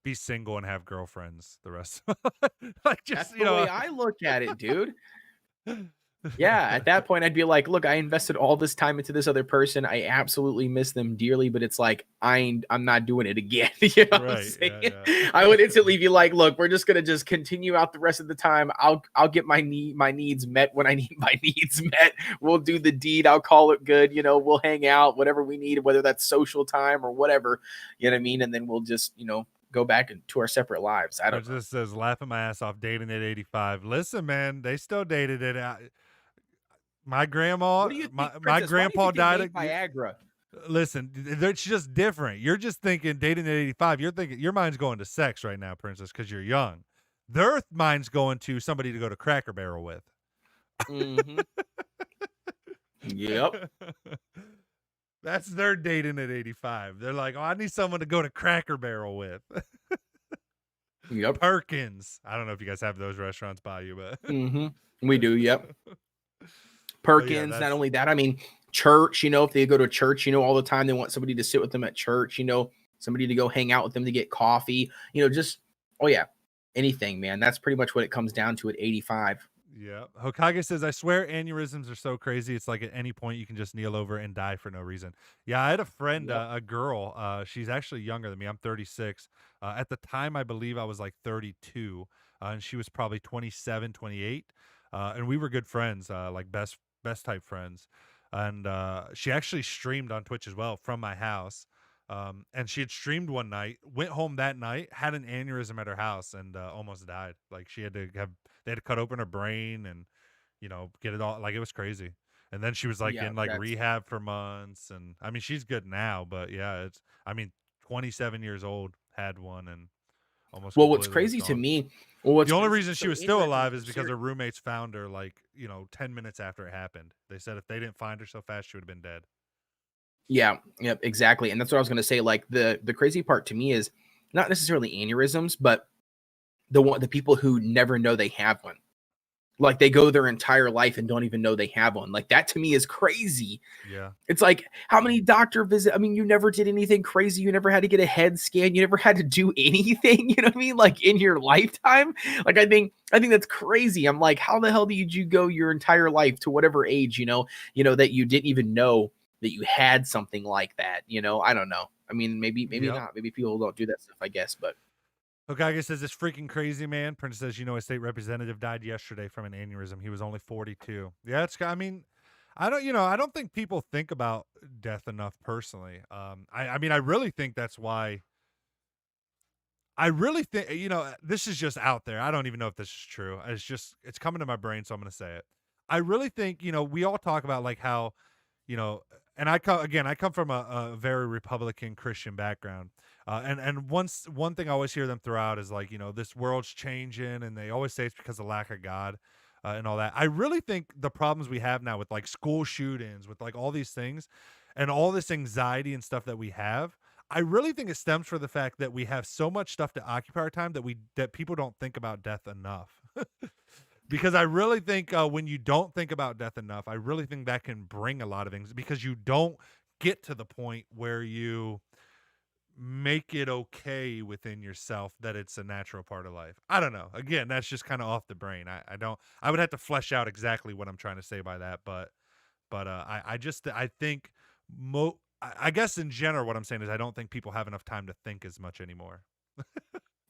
be single and have girlfriends the rest of my life. Like That's just, the way I look at it, dude. Yeah, at that point, I'd be like, look, I invested all this time into this other person. I absolutely miss them dearly, but it's like I'm not doing it again. You know what I'm Right. saying? Yeah. I would instantly be like, look, we're just gonna just continue out the rest of the time. I'll get my needs met when I need my needs met. We'll do the deed. I'll call it good. We'll hang out, whatever we need, whether that's social time or whatever. You know what I mean? And then we'll just, go back to our separate lives. I don't know. It just says laughing my ass off dating at 85. Listen, man, they still dated it. My grandma, What do you my think, my Princess? Why do you grandpa think they died. made Viagra? Listen, it's just different. You're just thinking dating at 85. You're thinking your mind's going to sex right now, Princess, because you're young. Their mind's going to somebody to go to Cracker Barrel with. Mm-hmm. Yep. That's their dating at 85. They're like, oh, I need someone to go to Cracker Barrel with. Yep. Perkins. I don't know if you guys have those restaurants by you, but we do. Yep. Perkins. Not only that, I mean, church. If they go to church, all the time they want somebody to sit with them at church. Somebody to go hang out with them to get coffee. Just anything, man. That's pretty much what it comes down to at 85. Yeah. Hokage says, I swear aneurysms are so crazy. It's like at any point you can just kneel over and die for no reason. Yeah, I had a friend, a girl. She's actually younger than me. I'm 36. At the time, I believe I was like 32. And she was probably 27, 28. And we were good friends, like best type friends. And she actually streamed on Twitch as well from my house. And she had streamed one night, went home that night, had an aneurysm at her house, and almost died. Like they had to cut open her brain and get it all, like it was crazy. And then she was like in like rehab for months, and I mean she's good now, but yeah, 27 years old, had one, and almost. Well, what's crazy to me, the only reason she was still alive is because her roommates found her like 10 minutes after it happened. They said if they didn't find her so fast, she would have been dead. Yeah, yep, exactly. And that's what I was going to say. Like the crazy part to me is not necessarily aneurysms, but the people who never know they have one. Like they go their entire life and don't even know they have one. Like that to me is crazy. Yeah. It's like how many doctor visits? I mean, you never did anything crazy. You never had to get a head scan. You never had to do anything, you know what I mean? Like in your lifetime. Like I think that's crazy. I'm like, how the hell did you go your entire life to whatever age, that you didn't even know that you had something like that? I don't know. I mean, maybe not. Maybe people don't do that stuff, I guess, but Hokage says it's freaking crazy, man. Princess says, a state representative died yesterday from an aneurysm. He was only 42. Yeah, I mean, I don't think people think about death enough personally. I mean, I really think that's why. I really think, this is just out there. I don't even know if this is true. It's coming to my brain, so I'm going to say it. I really think, we all talk about like how, and I come from a very Republican Christian background. And one thing I always hear them throughout is like, this world's changing, and they always say it's because of lack of God, and all that. I really think the problems we have now with like school shootings, with like all these things and all this anxiety and stuff that we have, I really think it stems from the fact that we have so much stuff to occupy our time that people don't think about death enough. Because I really think when you don't think about death enough, I really think that can bring a lot of things, because you don't get to the point where you make it okay within yourself that it's a natural part of life. I don't know. Again, that's just kind of off the brain. I would have to flesh out exactly what I'm trying to say by that, but I think I guess in general what I'm saying is I don't think people have enough time to think as much anymore.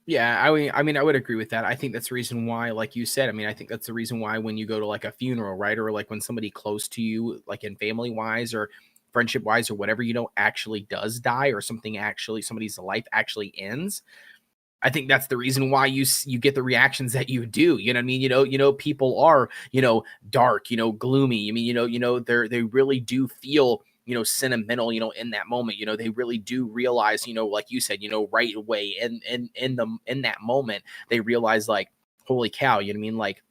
yeah, I mean, I would agree with that. I think that's the reason why, like you said, I mean, I think that's the reason why when you go to like a funeral, right? Or like when somebody close to you, like in family wise or friendship wise or whatever, actually does die, or somebody's life actually ends. I think that's the reason why you get the reactions that you do. You know what I mean? People are, dark, gloomy. I mean, they really do feel, sentimental, in that moment. They really do realize, like you said, right away in that moment, they realize like, holy cow, you know what I mean? Like,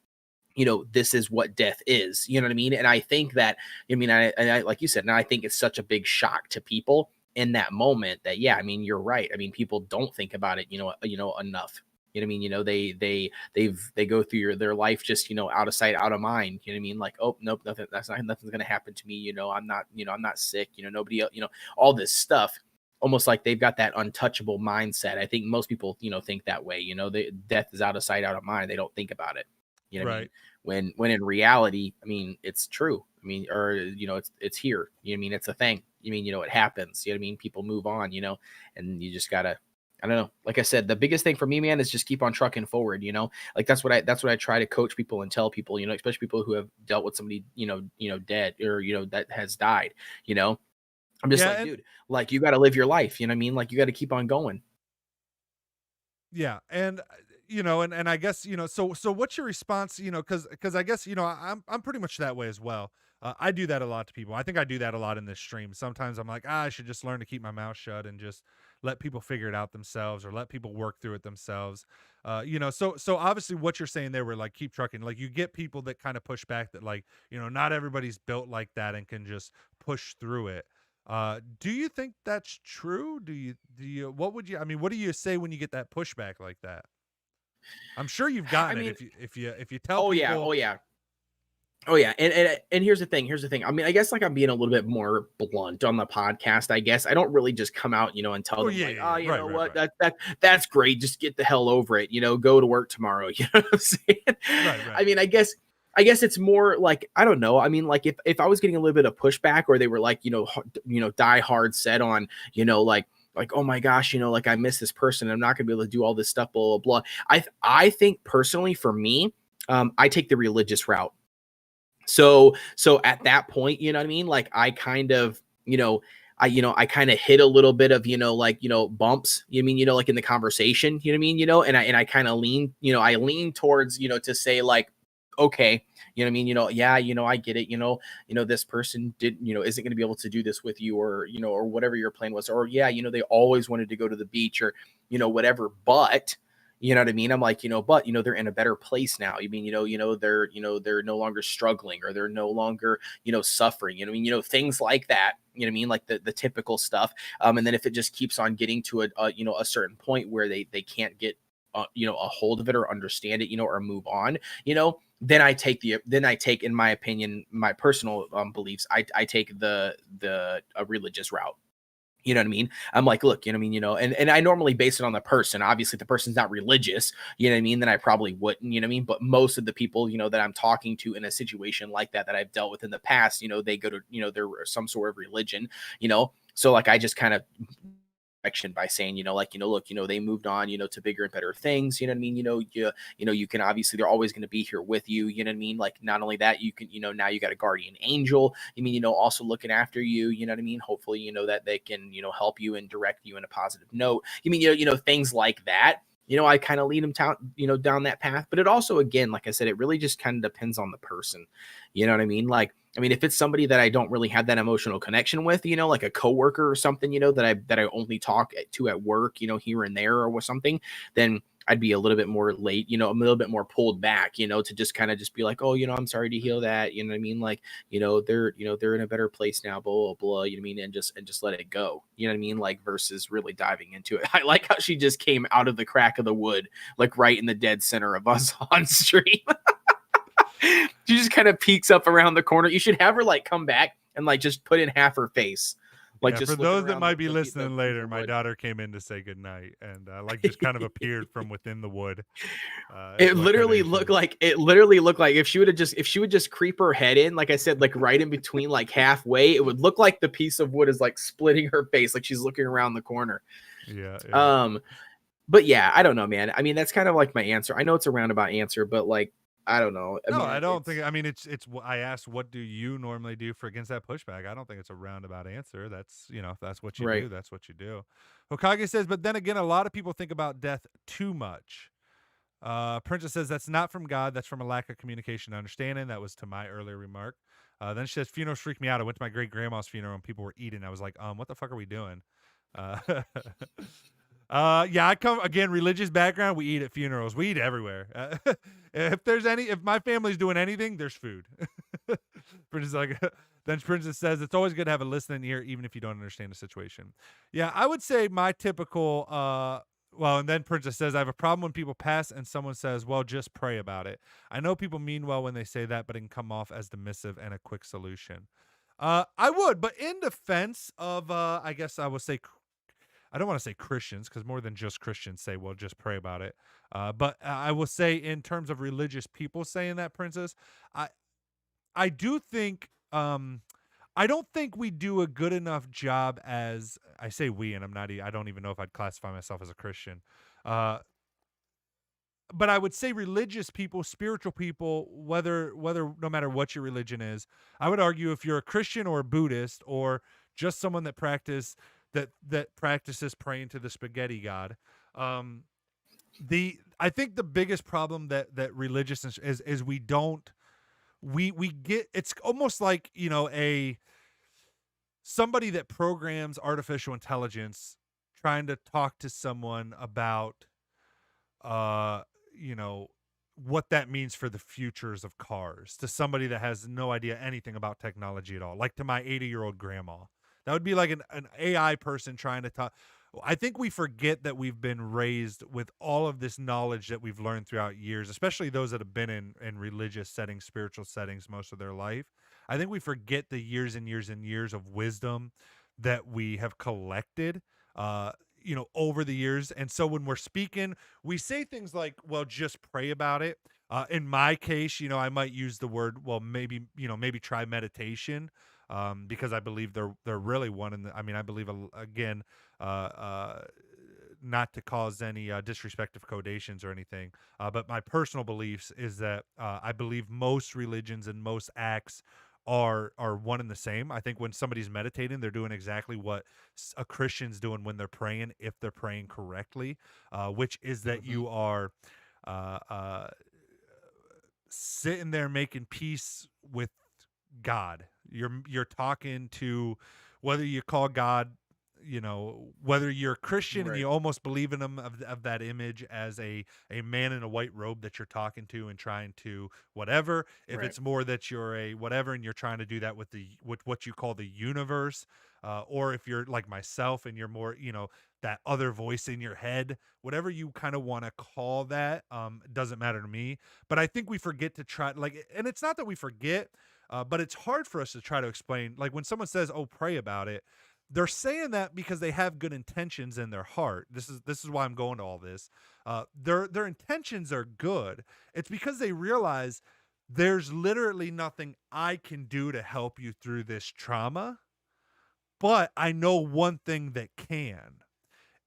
this is what death is, you know what I mean? And I think that, I mean, I like you said, and I think it's such a big shock to people in that moment that, yeah, I mean, you're right. I mean, people don't think about it, enough. You know what I mean? They go through their life just, out of sight, out of mind. You know what I mean? Like, oh nope, nothing's gonna happen to me. I'm not sick. Nobody else, all this stuff. Almost like they've got that untouchable mindset. I think most people, think that way. Death is out of sight, out of mind. They don't think about it. You know what I mean? Right. When in reality, I mean, it's true. I mean, or it's here. You know what I mean? It's a thing. You mean, it happens. You know what I mean? People move on, and you just gotta, I don't know. Like I said, the biggest thing for me, man, is just keep on trucking forward. Like that's what I try to coach people and tell people. Especially people who have dealt with somebody, dead or that has died. I'm just Yeah, like, and dude, like you got to live your life. You know what I mean? Like you got to keep on going. yeah, and and I guess so what's your response? Because I guess I'm pretty much that way as well. I do that a lot to people. I think I do that a lot in this stream. Sometimes I'm like, I should just learn to keep my mouth shut and just let people figure it out themselves or let people work through it themselves. So obviously what you're saying there, were like keep trucking. Like you get people that kind of push back that like not everybody's built like that and can just push through it. Do you think that's true? Do you what would you I mean, what do you say when you get that pushback like that? I'm sure you've I gotten it mean, if you tell oh yeah, people. oh yeah. Oh yeah, and here's the thing. Here's the thing. I mean, I guess like I'm being a little bit more blunt on the podcast. I guess I don't really just come out, and tell Oh them yeah, like, yeah, oh, yeah. you Right, know right, what, right. that's great. Just get the hell over it. Go to work tomorrow. You know what I'm saying? Right, right. I mean, I guess it's more like I don't know. I mean, like if I was getting a little bit of pushback, or they were like, die hard set on, like oh my gosh, like I miss this person. I'm not gonna be able to do all this stuff. Blah blah blah. I think personally for me, I take the religious route. So at that point, you know what I mean? Like I kind of, I kind of hit a little bit of, like, bumps, like in the conversation, you know what I mean? And I kind of lean, I lean towards, to say like, okay, you know what I mean? Yeah, I get it, this person did, isn't going to be able to do this with you or, or whatever your plan was, or yeah, they always wanted to go to the beach or, whatever, but you know what I mean? I'm like, but they're in a better place now. You mean, they're no longer struggling or they're no longer, suffering. You know what I mean? Things like that. You know what I mean? Like the typical stuff. And then if it just keeps on getting to a certain point where they can't get a hold of it or understand it, or move on, then I take in my opinion, my personal beliefs, I take the religious route. You know what I mean? I'm like, look, you know what I mean? And I normally base it on the person. Obviously, if the person's not religious, you know what I mean? Then I probably wouldn't, you know what I mean? But most of the people, that I'm talking to in a situation like that I've dealt with in the past, they go to, there some sort of religion, So like I just kind of by saying, like, look, they moved on, to bigger and better things. You know what I mean? You can obviously, they're always going to be here with you. You know what I mean? Like, not only that, you can, now you got a guardian angel. I mean, also looking after you, you know what I mean? Hopefully, that they can, help you and direct you in a positive note. You mean, things like that. I kind of lead them down, down that path. But it also, again, like I said, it really just kind of depends on the person. You know what I mean? Like, I mean, if it's somebody that I don't really have that emotional connection with, like a coworker or something, that I only talk to at work, here and there or something, then I'd be a little bit more late, a little bit more pulled back, to just kind of just be like, oh, I'm sorry to hear that. You know what I mean? Like, they're in a better place now, blah, blah, blah, you know what I mean? And just let it go. You know what I mean? Like versus really diving into it. I like how she just came out of the crack of the wood, like right in the dead center of us on stream. She just kind of peeks up around the corner. You should have her like come back and like just put in half her face. Like Yeah, just for looking those that around might be the listening later, my wood. daughter came in to say goodnight and like just kind of appeared from within the wood. It literally looked like if she would just creep her head in, like I said, like right in between, like halfway, it would look like the piece of wood is like splitting her face, like she's looking around the corner. Yeah. But yeah, I don't know, man. I mean, that's kind of like my answer. I know it's a roundabout answer, but like, I don't know. No, I don't think. I mean, it's. I asked, what do you normally do for against that pushback? I don't think it's a roundabout answer. That's if that's what you right. do, that's what you do. Hokage says, but then again, a lot of people think about death too much. Princess says that's not from God. That's from a lack of communication and understanding. That was to my earlier remark. Then she says funerals freak me out. I went to my great grandma's funeral and people were eating. I was like, what the fuck are we doing? Yeah, I come again, religious background. We eat at funerals. We eat everywhere. If my family's doing anything, there's food. Princess like, then Princess says it's always good to have a listening ear, even if you don't understand the situation. Yeah, I would say my typical Well, and then Princess says, I have a problem when people pass and someone says, well, just pray about it. I know people mean well when they say that, but it can come off as dismissive and a quick solution. I would, but in defense of, I guess I would say, I don't want to say Christians, because more than just Christians say, well, just pray about it. But I will say, in terms of religious people saying that, Princess, I, I do think, I don't think we do a good enough job as, I say we, and I don't even know if I'd classify myself as a Christian. Uh, but I would say religious people, spiritual people, whether no matter what your religion is, I would argue if you're a Christian or a Buddhist or just someone that practices praying to the spaghetti god, um, I think the biggest problem that religious is we don't we get, it's almost like, a somebody that programs artificial intelligence trying to talk to someone about uh you know what that means for the futures of cars, to somebody that has no idea anything about technology at all, like to my 80-year-old grandma. That would be like an AI person trying to talk. I think we forget that we've been raised with all of this knowledge that we've learned throughout years, especially those that have been in religious settings, spiritual settings most of their life. I think we forget the years and years and years of wisdom that we have collected uh over the years. And so when we're speaking, we say things like, well, just pray about it. In my case, I might use the word, well, maybe try meditation, because I believe they're really one. And I mean, I believe, again, uh, uh, not to cause any disrespect of codations or anything, but my personal beliefs is that I believe most religions and most acts are one and the same. I think when somebody's meditating, they're doing exactly what a Christian's doing when they're praying, if they're praying correctly, which is that Mhm. you are uh, uh, sitting there making peace with God. You're talking to, whether you call God, whether you're a Christian and Right. you almost believe in him, of that image as a man in a white robe that you're talking to and trying to whatever. If Right. it's more that you're a whatever and you're trying to do that with what you call the universe, or if you're like myself and you're more, that other voice in your head, whatever you kind of want to call that, doesn't matter to me. But I think we forget to try, like, and it's not that we forget, but it's hard for us to try to explain. Like when someone says, "Oh, pray about it," they're saying that because they have good intentions in their heart. This is why I'm going to all this. Their intentions are good. It's because they realize there's literally nothing I can do to help you through this trauma, but I know one thing that can.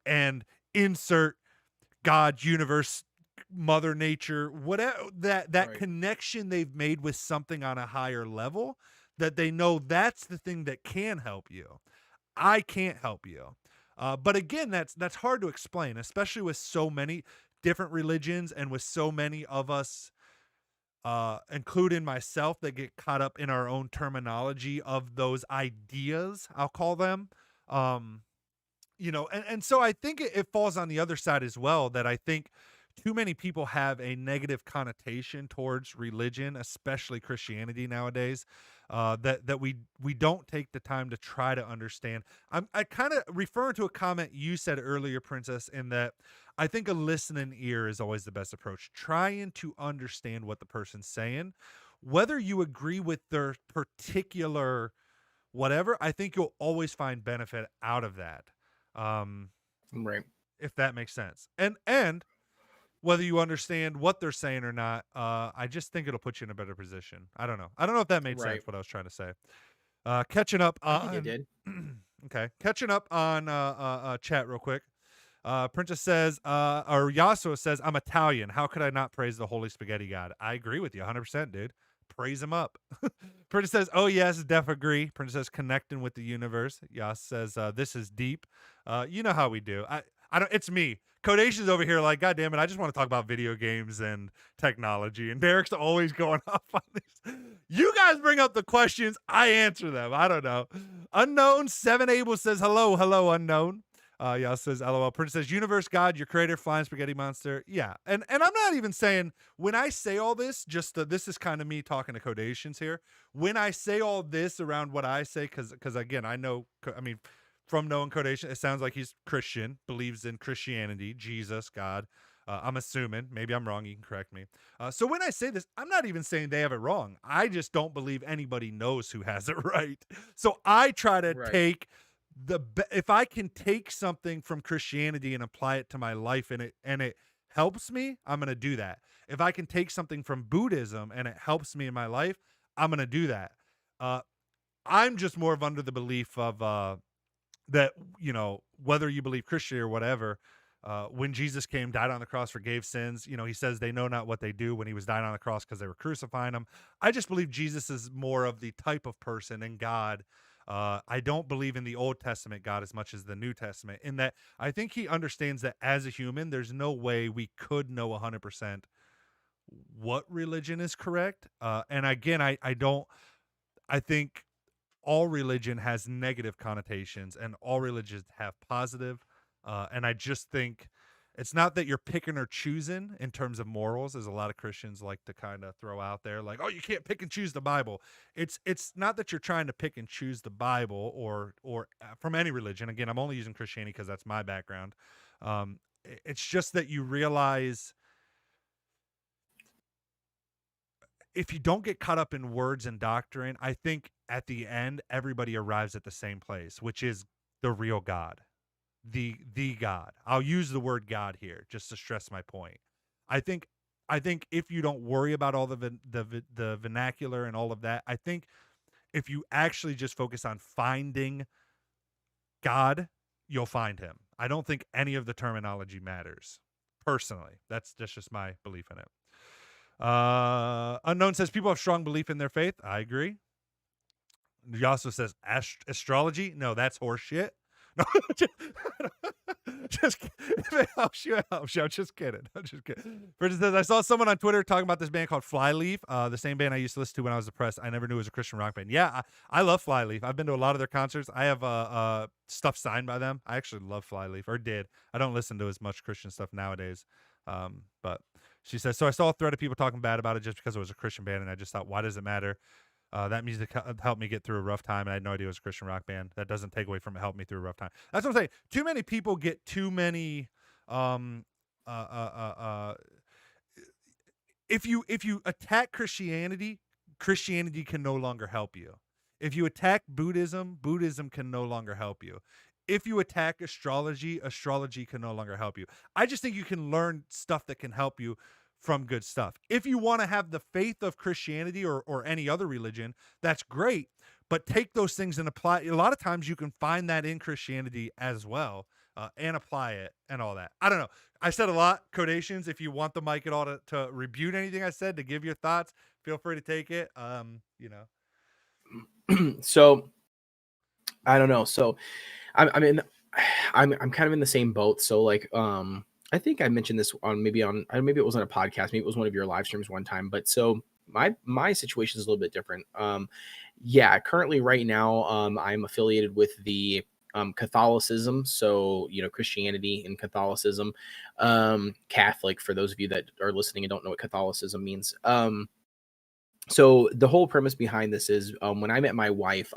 And insert God, universe, mother nature, whatever, that Right. connection they've made with something on a higher level, that they know that's the thing that can help you. I can't help you. But again, that's hard to explain, especially with so many different religions and with so many of us, including myself, that get caught up in our own terminology of those ideas, I'll call them. Um, and so I think it falls on the other side as well, that I think too many people have a negative connotation towards religion, especially Christianity nowadays, that we don't take the time to try to understand. I kind of referring to a comment you said earlier, Princess, in that I think a listening ear is always the best approach, trying to understand what the person's saying, whether you agree with their particular whatever. I think you'll always find benefit out of that, um, Right. if that makes sense. And whether you understand what they're saying or not, I just think it'll put you in a better position. I don't know. I don't know if that made sense, Right. what I was trying to say. Catching up I think it on did. okay, catching up on chat real quick. Princess says, or Yasuo says, I'm Italian. How could I not praise the holy spaghetti god? I agree with you 100%, dude. Praise him up. Princess says, oh, yes, def agree. Princess says, connecting with the universe. Yas says, this is deep. You know how we do. I don't, it's me. Codation's over here like, God damn it, I just want to talk about video games and technology. And Derek's always going off on this. You guys bring up the questions, I answer them. I don't know. Unknown 7 Able says, hello, unknown. Y'all says, LOL. Princess Universe God, your creator, flying spaghetti monster. Yeah, and I'm not even saying, when I say all this, just this is kind of me talking to Codations here. When I say all this around what I say, because again, I know, I mean, from knowing Codation, it sounds like he's Christian, believes in Christianity, Jesus, God. I'm assuming. Maybe I'm wrong. You can correct me. So when I say this, I'm not even saying they have it wrong. I just don't believe anybody knows who has it right. So I try to Right. take if I can take something from Christianity and apply it to my life and it helps me, I'm going to do that. If I can take something from Buddhism and it helps me in my life, I'm going to do that. I'm just more of under the belief of that, whether you believe Christian or whatever, when Jesus came, died on the cross, forgave sins, he says they know not what they do when he was dying on the cross because they were crucifying him. I just believe Jesus is more of the type of person and God. I don't believe in the Old Testament God as much as the New Testament, in that I think he understands that as a human, there's no way we could know 100% what religion is correct. And again, I think all religion has negative connotations and all religions have positive. And I just think it's not that you're picking or choosing in terms of morals, as a lot of Christians like to kind of throw out there, like, oh, you can't pick and choose the Bible. It's not that you're trying to pick and choose the Bible or from any religion. Again, I'm only using Christianity because that's my background. It's just that you realize if you don't get caught up in words and doctrine, I think at the end everybody arrives at the same place, which is the real God, the God. I'll use the word God here just to stress my point. I think if you don't worry about all the vernacular and all of that, I think if you actually just focus on finding God, you'll find him. I don't think any of the terminology matters. Personally, that's just my belief in it. Unknown says people have strong belief in their faith. I agree. He also says astrology. No, that's horse shit. No, just if it helps you, it helps you. I'm just kidding. For instance, I saw someone on Twitter talking about this band called Flyleaf, the same band I used to listen to when I was depressed. I never knew it was a Christian rock band. Yeah, I love Flyleaf. I've been to a lot of their concerts. I have stuff signed by them. I actually love Flyleaf, or did. I don't listen to as much Christian stuff nowadays. But she says, so I saw a thread of people talking bad about it just because it was a Christian band, and I just thought, why does it matter? That music helped me get through a rough time, and I had no idea it was a Christian rock band. That doesn't take away from it helped me through a rough time. That's what I'm saying. Too many people get too many. If you attack Christianity, Christianity can no longer help you. If you attack Buddhism, Buddhism can no longer help you. If you attack astrology, astrology can no longer help you. I just think you can learn stuff that can help you from good stuff. If you want to have the faith of Christianity or any other religion, that's great. But take those things and apply. A lot of times you can find that in Christianity as well, and apply it and all that. I don't know. I said a lot. Codations, if you want the mic at all to rebuke anything I said, to give your thoughts, feel free to take it. So I don't know. So I'm kind of in the same boat. So like, I think I mentioned this maybe it wasn't a podcast, maybe it was one of your live streams one time. But so my situation is a little bit different. Yeah, currently right now, I'm affiliated with the Catholicism. So, Christianity and Catholicism, Catholic, for those of you that are listening and don't know what Catholicism means. So the whole premise behind this is, when I met my wife,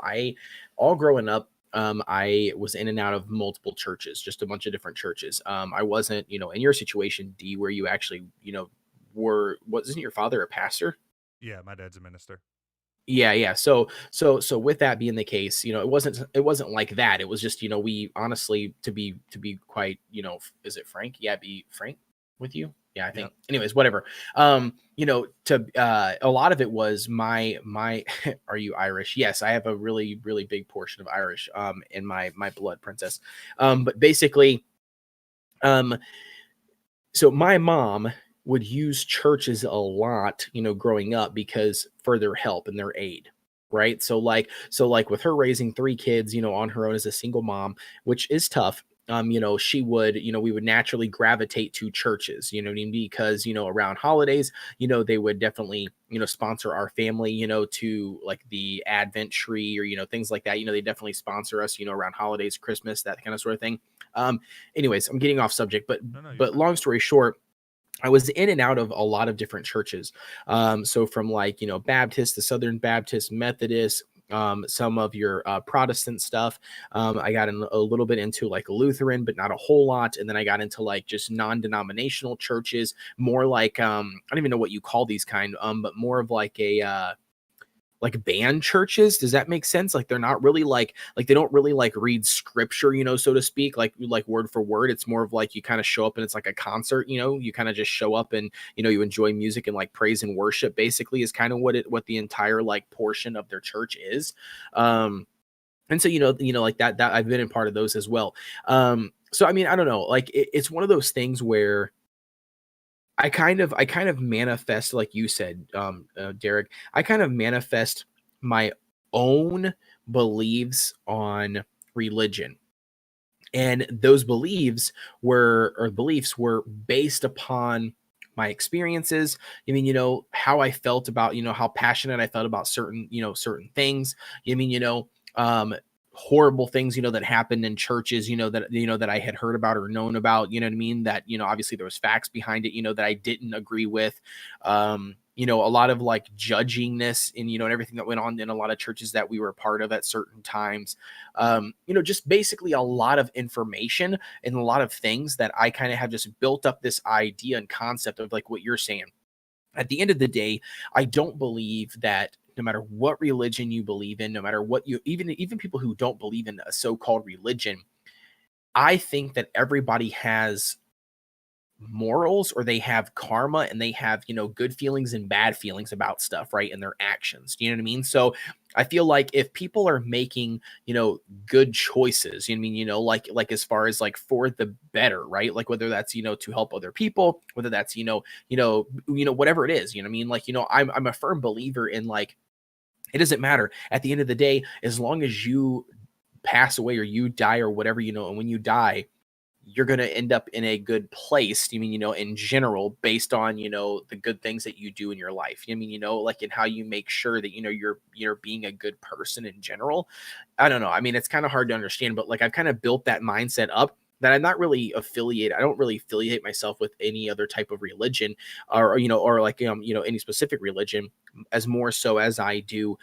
all growing up, I was in and out of multiple churches, just a bunch of different churches. I wasn't, in your situation, D, where you actually, wasn't your father a pastor? Yeah, my dad's a minister. Yeah. So with that being the case, it wasn't like that. It was just, we honestly, to be quite, is it frank? Yeah, be frank with you. Yeah, I think. Yep. Anyways, whatever. A lot of it was my. Are you Irish? Yes, I have a really, really big portion of Irish in my blood, princess. But basically, so my mom would use churches a lot, growing up, because for their help and their aid. Right. So like with her raising 3 kids, on her own as a single mom, which is tough. She would, we would naturally gravitate to churches, because, around holidays, they would definitely, sponsor our family, to like the Advent tree or, things like that. They definitely sponsor us, around holidays, Christmas, that kind of sort of thing. Anyways, I'm getting off subject, but long story short, I was in and out of a lot of different churches. So from like, Baptist to Southern Baptist, Methodist, some of your Protestant stuff. I got in a little bit into like Lutheran, but not a whole lot. And then I got into like just non-denominational churches, more like I don't even know what you call these kind, but more of like a like band churches. Does that make sense? Like they're not really like they don't really like read scripture, so to speak, like word for word. It's more of like you kind of show up and it's like a concert, you kind of just show up and you enjoy music and like praise and worship basically is kind of what the entire like portion of their church is. And so like that I've been in part of those as well. So I mean, I don't know, like it's one of those things where I kind of manifest, like you said, Derek. I kind of manifest my own beliefs on religion, and those beliefs were based upon my experiences. I mean, how I felt about, how passionate I felt about certain things. I mean, horrible things, that happened in churches, that I had heard about or known about, you know what I mean? That, obviously there was facts behind it, that I didn't agree with. A lot of like judgingness and everything that went on in a lot of churches that we were a part of at certain times. Just basically a lot of information and a lot of things that I kind of have just built up this idea and concept of like what you're saying. At the end of the day, I don't believe that no matter what religion you believe in, no matter what even people who don't believe in a so-called religion, I think that everybody has morals, or they have karma, and they have good feelings and bad feelings about stuff, right, in their actions. Do you know what I mean? So I feel like if people are making good choices, like as far as like for the better, right, like whether that's to help other people, whether that's whatever it is, I mean, like I'm a firm believer in like it doesn't matter at the end of the day, as long as you pass away or you die or whatever, and when you die, you're going to end up in a good place. You mean, in general, based on, the good things that you do in your life. I mean, like in how you make sure that, you're being a good person in general. I don't know. I mean, it's kind of hard to understand, but like I've kind of built that mindset up that I'm not really affiliated. I don't really affiliate myself with any other type of religion or like, any specific religion, as more so as I do,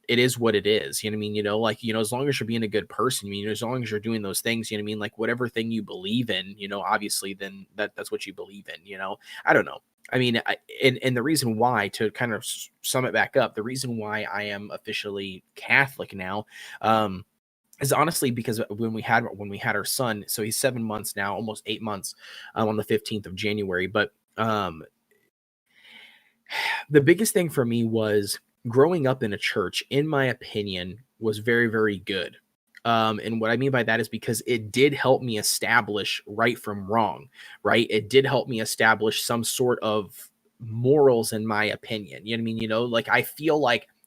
it is what it is. You know what I mean? Like, as long as you're being a good person, as long as you're doing those things, you know what I mean? Like whatever thing you believe in, obviously then that's what you believe in, I don't know. I mean, and the reason why, to kind of sum it back up, the reason why I am officially Catholic now, is honestly because when we had our son, so he's 7 months now, almost 8 months, on the 15th of January. But the biggest thing for me was growing up in a church, in my opinion, was very, very good. And what I mean by that is because it did help me establish right from wrong, right? It did help me establish some sort of morals, in my opinion. You know what I mean? Like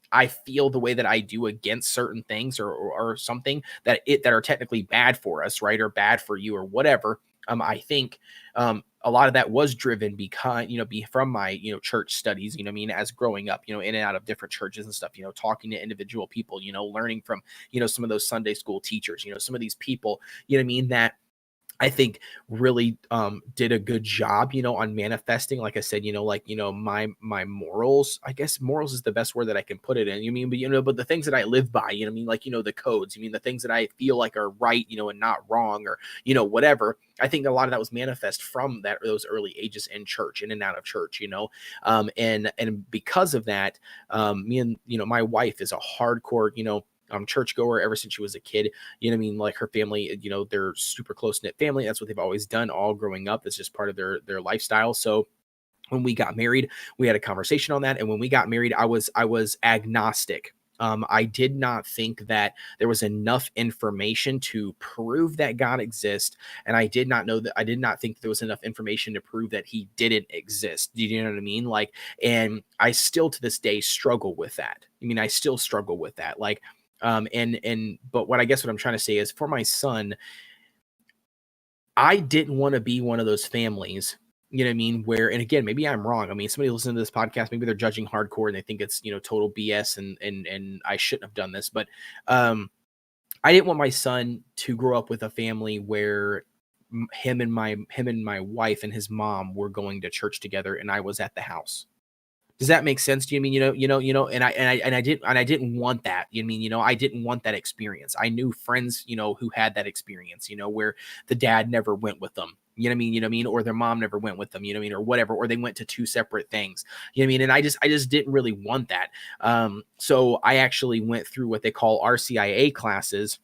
I feel the way that I do against certain things, or something that are technically bad for us, right? Or bad for you or whatever. I think a lot of that was driven because, from my, church studies, what I mean, as growing up, in and out of different churches and stuff, talking to individual people, learning from, some of those Sunday school teachers, some of these people, what I mean, that I think really did a good job, on manifesting, like I said, like, my morals. I guess morals is the best word that I can put it in. But the things that I live by, I mean, like, the codes, the things that I feel like are right, and not wrong, or, whatever. I think a lot of that was manifest from those early ages in church, in and out of church, and because of that, me and, my wife is a hardcore, churchgoer ever since she was a kid. You know what I mean? Like her family, they're super close knit family. That's what they've always done all growing up. That's just part of their lifestyle. So when we got married, we had a conversation on that. And when we got married, I was agnostic. I did not think that there was enough information to prove that God exists. And I did not think there was enough information to prove that he didn't exist. Do you know what I mean? Like, and I still to this day struggle with that. I mean, I still struggle with that. Like, but what I'm trying to say is, for my son, I didn't want to be one of those families, you know what I mean, where, and again, maybe I'm wrong. I mean, somebody listening to this podcast, maybe they're judging hardcore and they think it's, total BS, and I shouldn't have done this, but I didn't want my son to grow up with a family where him and my wife and his mom were going to church together and I was at the house. Does that make sense? Do you mean, and I didn't want that. You mean, I didn't want that experience. I knew friends, who had that experience, where the dad never went with them. You know what I mean? You know what I mean? Or their mom never went with them, you know what I mean? Or whatever, or they went to two separate things. You know what I mean? And I just didn't really want that. So I actually went through what they call RCIA classes,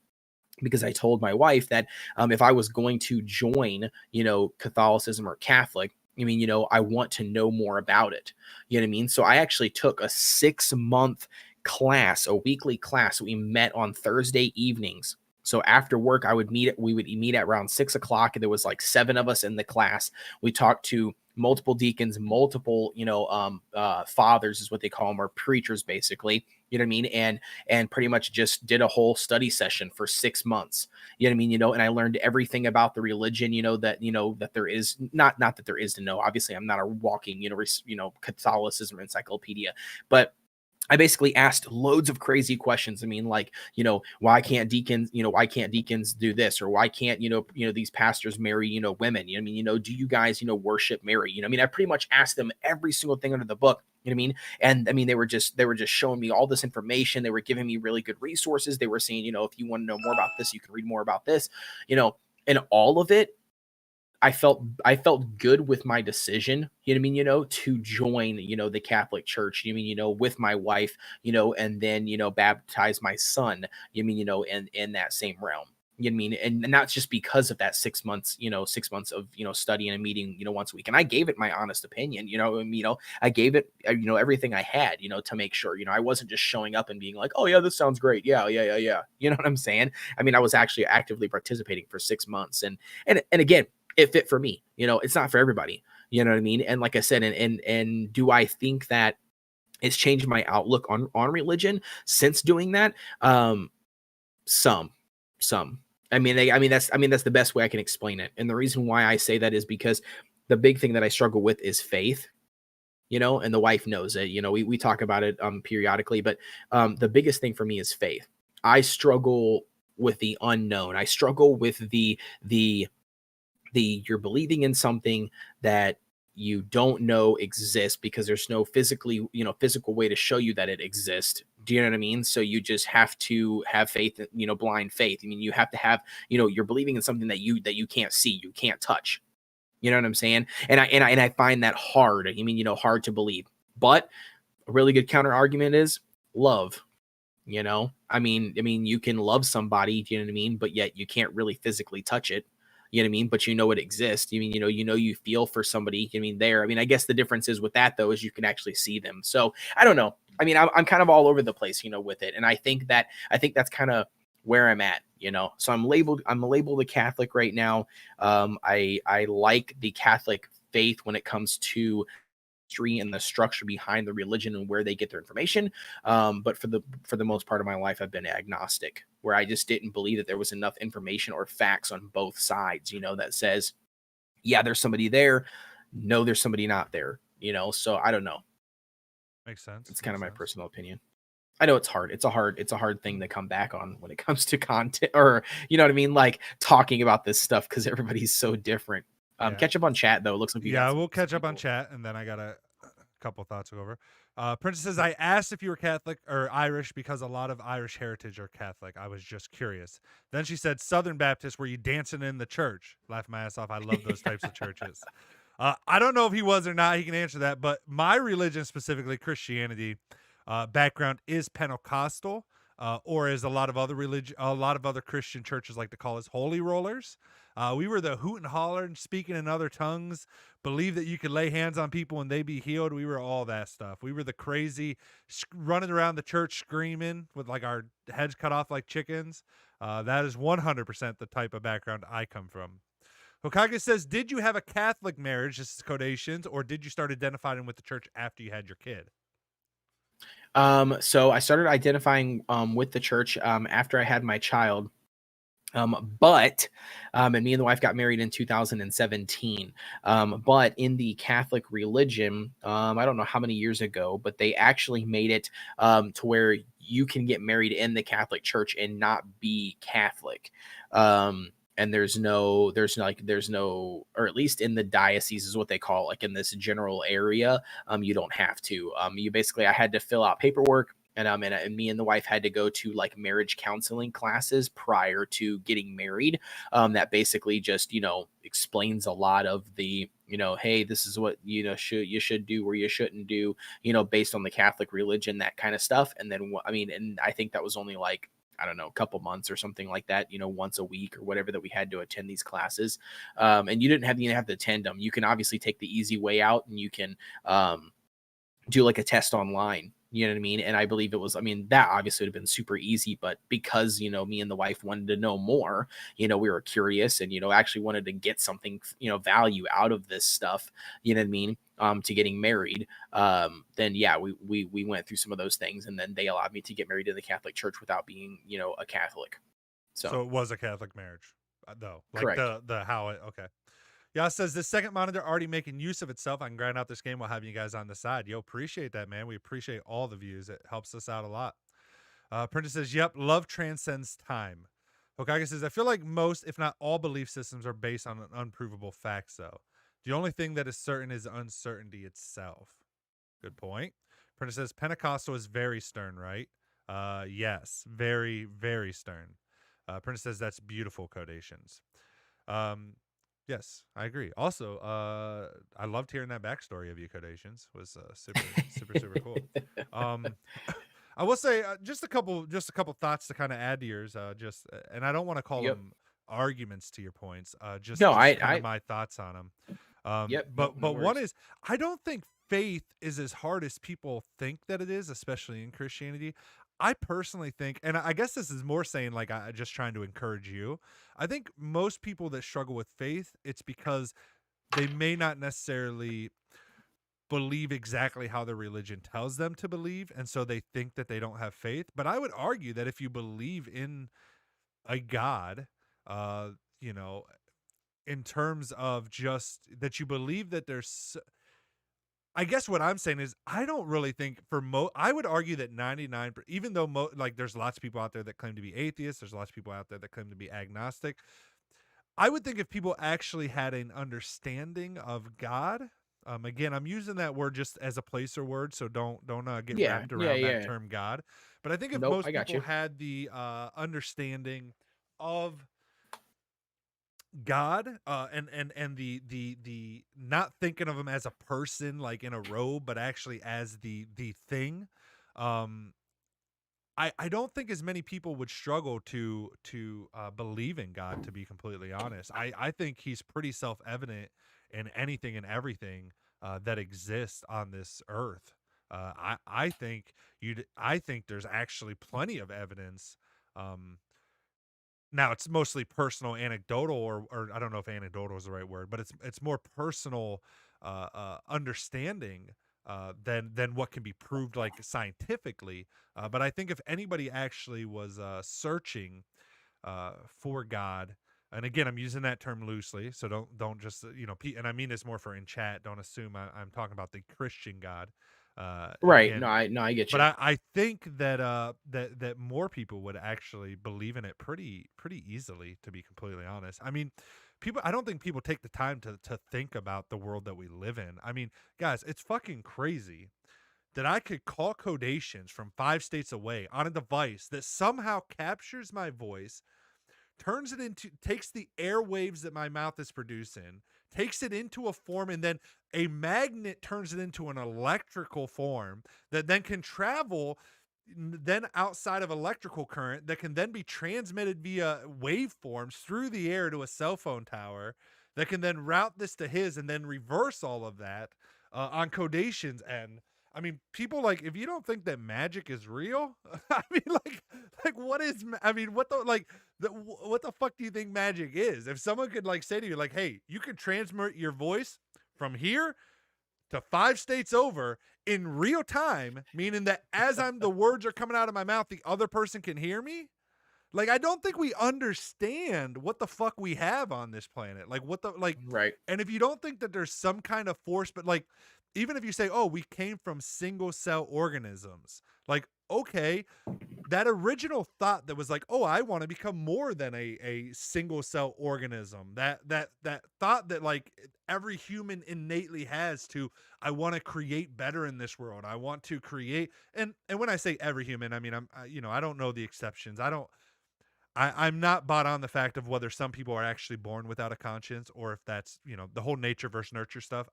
because I told my wife that if I was going to join, Catholicism or Catholic, I want to know more about it. You know what I mean? So I actually took a 6-month class, a weekly class. We met on Thursday evenings. So after work, we would meet at around 6 o'clock. And there was like 7 of us in the class. We talked to multiple deacons, multiple, fathers is what they call them, or preachers, basically. You know what I mean? And pretty much just did a whole study session for 6 months. You know what I mean? And I learned everything about the religion, that there is not that there is to know. Obviously, I'm not a walking, Catholicism encyclopedia, but I basically asked loads of crazy questions. I mean, like, why can't deacons do this? Or why can't, these pastors marry, women? You know what I mean? Do you guys, worship Mary? You know what I mean? I pretty much asked them every single thing under the book. You know what I mean? And I mean, they were just showing me all this information. They were giving me really good resources. They were saying, if you want to know more about this, you can read more about this, and all of it. I felt good with my decision, you know what I mean, to join, the Catholic Church, with my wife, and then, baptize my son, you mean, in that same realm. You know what I mean? And that's just because of that 6 months, 6 months of, studying and meeting, once a week. And I gave it my honest opinion, I gave it, everything I had, to make sure, I wasn't just showing up and being like, oh yeah, this sounds great. Yeah, yeah, yeah, yeah. You know what I'm saying? I mean, I was actually actively participating for 6 months. And again, it fit for me. It's not for everybody. You know what I mean? And like I said, and do I think that it's changed my outlook on religion since doing that? Some. That's the best way I can explain it. And the reason why I say that is because the big thing that I struggle with is faith. And the wife knows it. We talk about it periodically, but the biggest thing for me is faith. I struggle with the unknown. I struggle with the you're believing in something that you don't know exists, because there's no physical way to show you that it exists. Do you know what I mean? So you just have to have faith, blind faith. I mean, you have to have, you're believing in something that you can't see, you can't touch. You know what I'm saying? And I find that hard. Hard to believe. But a really good counter argument is love. I mean, you can love somebody, do you know what I mean? But yet you can't really physically touch it. You know what I mean? But it exists. You feel for somebody. I guess the difference is with that, though, is you can actually see them. So I don't know. I mean, I'm kind of all over the place, with it. And I think that's kind of where I'm at, So I'm labeled a Catholic right now. I like the Catholic faith when it comes to history and the structure behind the religion and where they get their information. But for the most part of my life, I've been agnostic, where I just didn't believe that there was enough information or facts on both sides, that says, yeah, there's somebody there. No, there's somebody not there, so I don't know. Makes sense. It's kind of my personal opinion. I know it's hard. It's a hard thing to come back on when it comes to content, or, you know what I mean? Like talking about this stuff, because everybody's so different. Catch up on chat, though. It looks like we'll catch up on chat, and then I got a couple thoughts to go over. Princess says, I asked if you were Catholic or Irish because a lot of Irish heritage are Catholic. I was just curious. Then she said, Southern Baptist, were you dancing in the church? Laughing my ass off. I love those types of churches. I don't know if he was or not. He can answer that. But my religion, specifically Christianity, background is Pentecostal, or as a lot of other Christian churches like to call us, holy rollers. We were the hoot and holler and speaking in other tongues, believe that you could lay hands on people and they be healed. We were all that stuff. We were the crazy running around the church screaming with like our heads cut off like chickens. That is 100% the type of background I come from. Hokage says, did you have a Catholic marriage, this is Codations, or did you start identifying with the church after you had your kid? So I started identifying with the church after I had my child. But and me and the wife got married in 2017. But in the Catholic religion, I don't know how many years ago, but they actually made it to where you can get married in the Catholic Church and not be Catholic. and there's no, or at least in the diocese is what they call it, like in this general area, you don't have to. You basically, I had to fill out paperwork, and me and the wife had to go to like marriage counseling classes prior to getting married. That basically just, explains a lot of the, hey, this is what, you should do or you shouldn't do, based on the Catholic religion, that kind of stuff. And then, and I think that was only like, I don't know, a couple months or something like that, once a week or whatever, that we had to attend these classes. And you didn't have to attend them. You can obviously take the easy way out, and you can do like a test online. You know what I mean? And I believe it was, that obviously would have been super easy, but because, me and the wife wanted to know more, we were curious and, actually wanted to get something, value out of this stuff, you know what I mean? To getting married, then yeah, we went through some of those things, and then they allowed me to get married in the Catholic Church without being, a Catholic. So it was a Catholic marriage, though. Like correct. the how it okay. Yeah, says this second monitor already making use of itself. I can grind out this game while having you guys on the side. Yo, appreciate that, man. We appreciate all the views. It helps us out a lot. Prentice says, yep, love transcends time. Hokage says, I feel like most, if not all, belief systems are based on an unprovable facts, though. The only thing that is certain is uncertainty itself. Good point. Prentice says, Pentecostal is very stern, right? Yes, very, very stern. Prentice says, that's beautiful codations. Yes, I agree. Also, I loved hearing that backstory of you, Codations. Was super, super, super cool. I will say just a couple thoughts to kind of add to yours. And I don't want to call Yep. them arguments to your points. Just No, kind of my thoughts on them. yep. But No one worries. is, I don't think faith is as hard as people think that it is, especially in Christianity. I personally think, and I guess this is more saying like I just trying to encourage you. I think most people that struggle with faith, it's because they may not necessarily believe exactly how their religion tells them to believe, and so they think that they don't have faith. But I would argue that if you believe in a God, uh, you know, in terms of just that you believe that there's, I guess what I'm saying is I don't really think I would argue that 99, even though like there's lots of people out there that claim to be atheists, there's lots of people out there that claim to be agnostic. I would think if people actually had an understanding of God, again, I'm using that word just as a placer word, so don't get Yeah. wrapped Yeah. around that Yeah. term God. But I think if Nope. most I got people you. had the understanding of God, and the not thinking of him as a person like in a robe, but actually as the thing, um, I don't think as many people would struggle to believe in God. To be completely honest, I think he's pretty self evident in anything and everything that exists on this earth. I think there's actually plenty of evidence. Um, Now it's mostly personal, anecdotal, or I don't know if anecdotal is the right word, but it's more personal understanding than what can be proved like scientifically. But I think if anybody actually was searching for God, and again, I'm using that term loosely, so don't just and I mean this more for in chat. Don't assume I'm talking about the Christian God. Right. Again, No, I get but you. I think that that more people would actually believe in it pretty easily, to be completely honest. I mean, I don't think people take the time to think about the world that we live in. I mean, guys, it's fucking crazy that I could call Codations from 5 states away on a device that somehow captures my voice, takes the airwaves that my mouth is producing, takes it into a form, and then a magnet turns it into an electrical form that then can travel then outside of electrical current, that can then be transmitted via waveforms through the air to a cell phone tower, that can then route this to his and then reverse all of that on Codations. And I mean, people, like, if you don't think that magic is real, I mean, like what is, I mean, what what the fuck do you think magic is? If someone could like say to you, like, hey, you could transmit your voice from here to 5 states over in real time, meaning that as the words are coming out of my mouth, the other person can hear me. Like, I don't think we understand what the fuck we have on this planet. Like, Right. and if you don't think that there's some kind of force, but like, even if you say, oh, we came from single cell organisms, like, okay, that original thought that was like, oh, I want to become more than a single cell organism. That thought that like every human innately has to, I want to create better in this world. I want to create, and when I say every human, I mean I don't know the exceptions. I'm not bought on the fact of whether some people are actually born without a conscience or if that's the whole nature versus nurture stuff.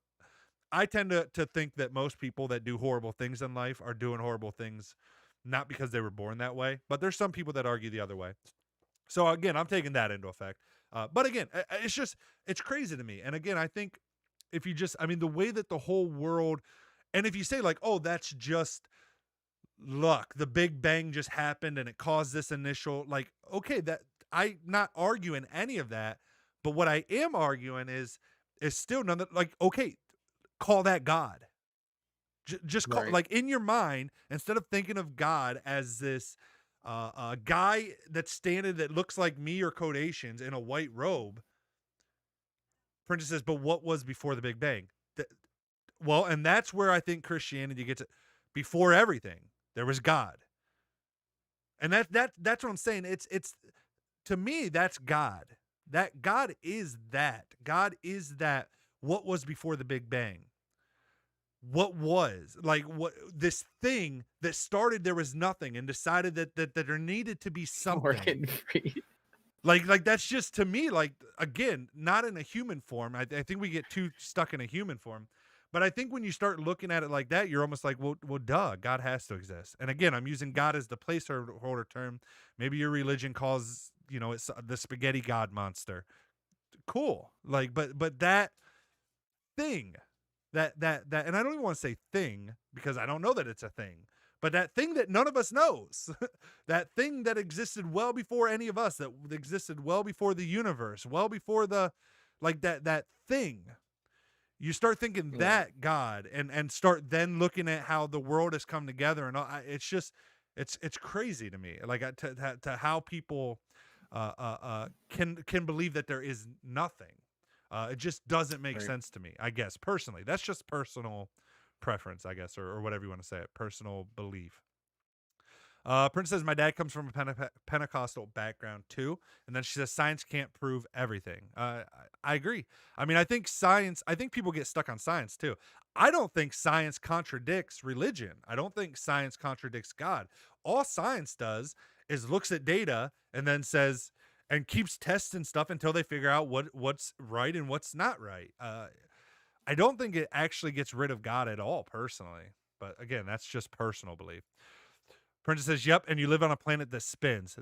I tend to think that most people that do horrible things in life are doing horrible things not because they were born that way, but there's some people that argue the other way. So again, I'm taking that into effect. But again, it's crazy to me. And again, I think if you just, I mean, the way that the whole world, and if you say like, oh, that's just luck, the Big Bang just happened and it caused this initial, like, okay, that I'm not arguing any of that. But what I am arguing is still none that, like, okay, call that God. Just call, Right. like, in your mind, instead of thinking of God as this guy that's standing that looks like me or Codations in a white robe. Princess says, but what was before the Big Bang? Well, and that's where I think Christianity gets it. Before everything, there was God, and that's what I'm saying. It's to me, that's God. That God is that. God is that. What was before the Big Bang? What was like what this thing that started, there was nothing, and decided that there needed to be something. Morgan Freeman. Like that's just, to me, like, again, not in a human form. I think we get too stuck in a human form. But I think when you start looking at it like that, you're almost like, well, duh, God has to exist. And again, I'm using God as the placeholder term. Maybe your religion calls, it's the spaghetti God monster. Cool. Like, but that thing, that, and I don't even want to say thing because I don't know that it's a thing, but that thing that none of us knows, that thing that existed well before any of us, that existed well before the universe, well before like that thing. You start thinking that God, and start then looking at how the world has come together, and it's just, it's crazy to me. Like to how people can believe that there is nothing. It just doesn't make sense to me. I guess personally, that's just personal preference, I guess, or whatever you want to say it, personal belief. Prince says, my dad comes from a Pentecostal background too. And then she says, science can't prove everything. I agree. I mean, I think people get stuck on science too. I don't think science contradicts religion. I don't think science contradicts God. All science does is looks at data and then says, and keeps testing stuff until they figure out what's right and what's not right. I don't think it actually gets rid of God at all, personally. But again, that's just personal belief. Princess says, yep, and you live on a planet that spins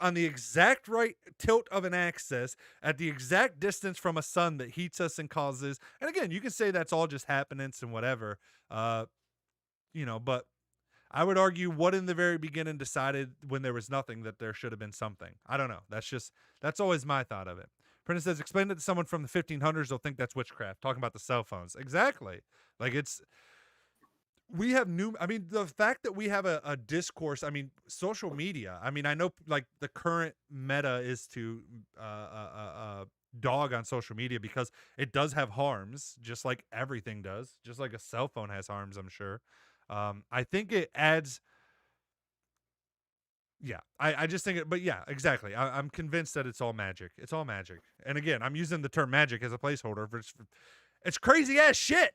on the exact right tilt of an axis at the exact distance from a sun that heats us and causes. And again, you can say that's all just happenings and whatever, but I would argue what in the very beginning decided when there was nothing that there should have been something. I don't know. That's always my thought of it. Princess says, explain it to someone from the 1500s. They'll think that's witchcraft. Talking about the cell phones. Exactly. Like we have the fact that we have a discourse, social media. I know like the current meta is to dog on social media because it does have harms, just like everything does, just like a cell phone has harms, I'm sure. I think it adds. Yeah, I just think it, but yeah, exactly. I'm convinced that it's all magic. It's all magic. And again, I'm using the term magic as a placeholder for it's crazy ass shit.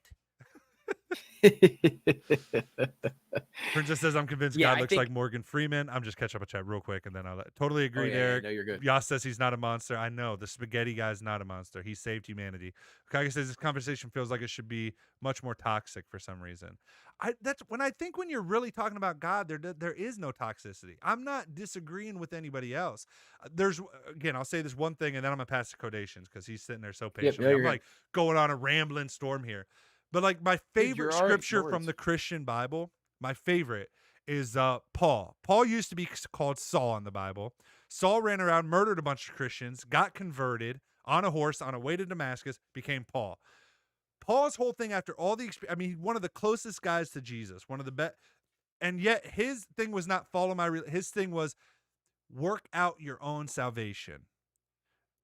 Princess says, I'm convinced God looks like Morgan Freeman. I'm just catch up a chat real quick and then I'll totally agree, Derek. No, you're good. Yas says he's not a monster. I know the spaghetti guy's not a monster. He saved humanity. Kage says this conversation feels like it should be much more toxic for some reason. That's when I think when you're really talking about God, there is no toxicity. I'm not disagreeing with anybody else. Again, I'll say this one thing and then I'm gonna pass to Codations because he's sitting there so patiently. I'm like going on a rambling storm here. But like my favorite scripture from the Christian Bible, my favorite is Paul. Paul used to be called Saul in the Bible. Saul ran around, murdered a bunch of Christians, got converted on a horse on a way to Damascus, became Paul. Paul's whole thing after all the one of the closest guys to Jesus, one of the best, and yet his thing was not follow his thing was work out your own salvation.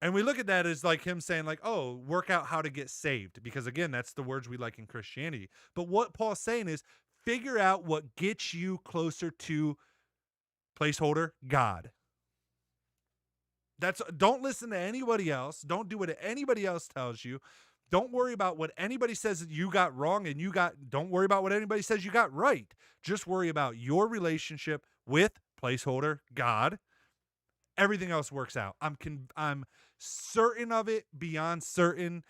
And we look at that as like him saying like, oh, work out how to get saved. Because again, that's the words we like in Christianity. But what Paul's saying is figure out what gets you closer to placeholder God. Don't listen to anybody else. Don't do what anybody else tells you. Don't worry about what anybody says that you got wrong, and don't worry about what anybody says you got right. Just worry about your relationship with placeholder God. Everything else works out. I'm certain of it, beyond certain.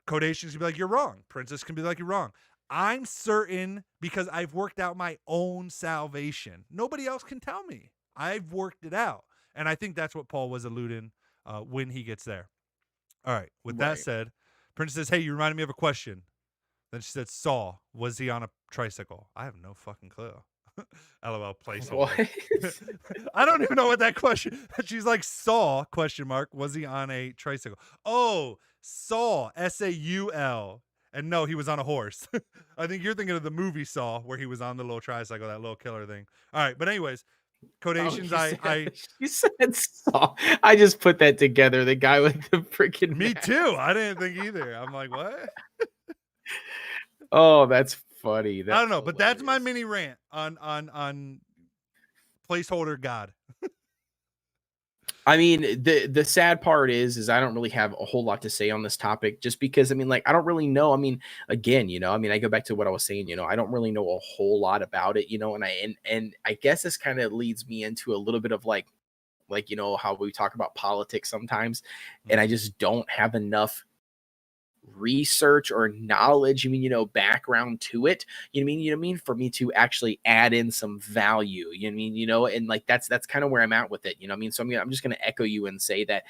Codations can be like, you're wrong. Princess can be like, you're wrong. I'm certain because I've worked out my own salvation. Nobody else can tell me. I've worked it out. And I think that's what Paul was alluding when he gets there. All right. With that Right. said, Princess says, hey, you reminded me of a question. Then she said, Saul, was he on a tricycle? I have no fucking clue. LOL placeholder. What? I don't even know what that question. She's like, Saul, question mark, was he on a tricycle? Oh, Saul, Saul. And no, he was on a horse. I think you're thinking of the movie Saw, where he was on the little tricycle, that little killer thing. All right, but anyways, Oh, codations. you said Saul. I just put that together. The guy with the freaking Me mask. too. I didn't think either. I'm like, what? Oh, that's funny. That's I don't know, but that's my hilarious. mini rant on placeholder God. I mean, the sad part is I don't really have a whole lot to say on this topic, just because I mean, like, I don't really know. I mean, again, I mean, I go back to what I was saying, I don't really know a whole lot about it, and I guess this kind of leads me into a little bit of like how we talk about politics sometimes, and I just don't have enough research or knowledge, background to it, for me to actually add in some value, and like that's kind of where I'm at with it, so I'm just going to echo you and say that,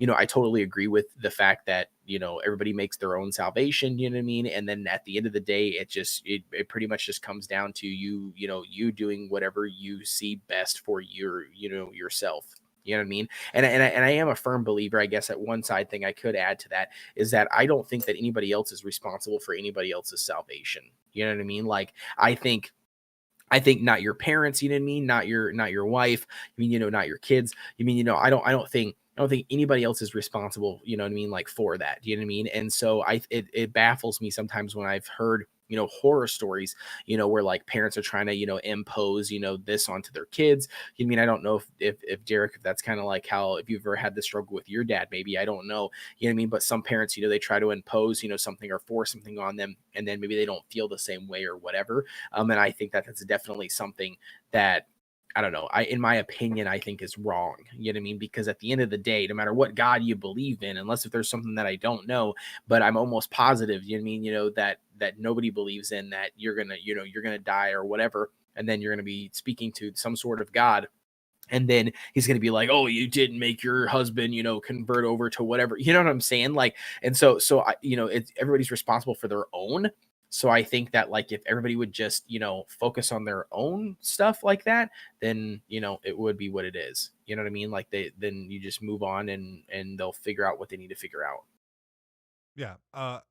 I totally agree with the fact that, everybody makes their own salvation, and then at the end of the day, it pretty much just comes down to you doing whatever you see best for yourself. You know what I mean? And I am a firm believer, I guess, at one side thing I could add to that is that I don't think that anybody else is responsible for anybody else's salvation. You know what I mean? Like, I think not your parents, you know what I mean? Not your wife, not your kids. I don't think anybody else is responsible, you know what I mean, like, for that. You know what I mean? And so it baffles me sometimes when I've heard, horror stories, where like parents are trying to, impose, this onto their kids. You know what I mean? I don't know if Derek, if that's kind of like how, if you've ever had this struggle with your dad, maybe, I don't know, you know what I mean? But some parents, they try to impose, something or force something on them, and then maybe they don't feel the same way or whatever. And I think that that's definitely something that, I don't know. In my opinion, I think is wrong. You know what I mean? Because at the end of the day, no matter what God you believe in, unless if there's something that I don't know, but I'm almost positive, you know what I mean? That nobody believes in, that you're gonna die or whatever, and then you're gonna be speaking to some sort of God, and then he's going to be like, oh, you didn't make your husband, convert over to whatever, you know what I'm saying? Like, and so I, it's, everybody's responsible for their own. So I think that, like, if everybody would just, focus on their own stuff like that, then, it would be what it is. You know what I mean? Like, then you just move on, and they'll figure out what they need to figure out. Yeah.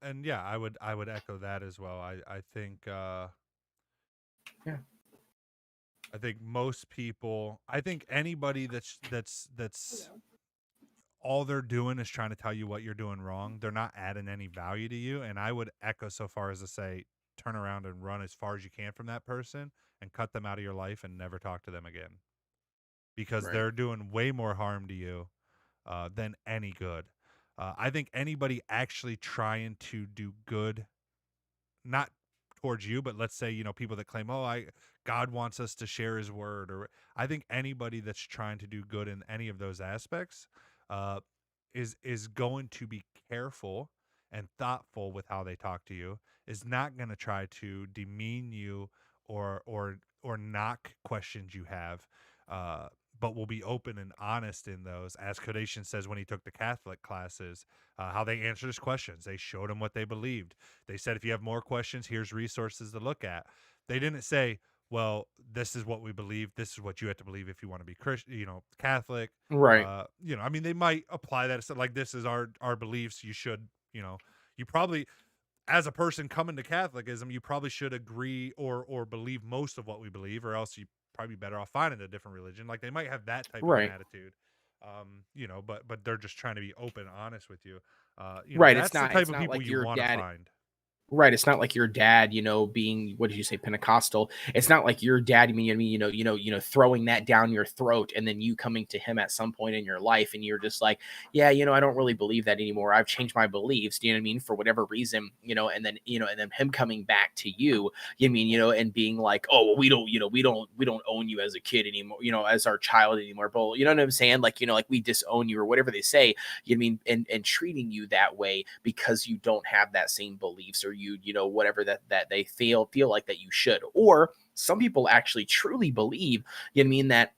And yeah, I would echo that as well. I think Yeah. I think most people, I think anybody that's all they're doing is trying to tell you what you're doing wrong. They're not adding any value to you. And I would echo so far as to say, turn around and run as far as you can from that person and cut them out of your life and never talk to them again, because Right. they're doing way more harm to you than any good. I think anybody actually trying to do good, not towards you, but let's say, people that claim, oh, God wants us to share his word, or I think anybody that's trying to do good in any of those aspects uh, is going to be careful and thoughtful with how they talk to you, is not going to try to demean you or knock questions you have, uh, but will be open and honest in those. As Codation says when he took the Catholic classes, how they answered his questions. They showed him what they believed. They said, if you have more questions, here's resources to look at. They didn't say, well, this is what we believe. This is what you have to believe if you want to be Christian, Catholic. Right. I mean, they might apply that. Like, this is our beliefs. You should, you probably, as a person coming to Catholicism, you probably should agree or believe most of what we believe, or else you probably be better off finding a different religion. Like, they might have that type of an Right. attitude, but they're just trying to be open, honest with you. Right. That's the type It's of not people like you your want to dad. find. Right. It's not like your dad, being, what did you say, Pentecostal. It's not like your dad, throwing that down your throat and then you coming to him at some point in your life and you're just like, yeah, I don't really believe that anymore. I've changed my beliefs. Do you know what I mean? For whatever reason, and then him coming back to and being like, oh, well, we don't own you as a kid anymore, as our child anymore. But you know what I'm saying? Like we disown you or whatever they say, and treating you that way because you don't have that same beliefs or whatever that they feel like that you should. Or some people actually truly believe, that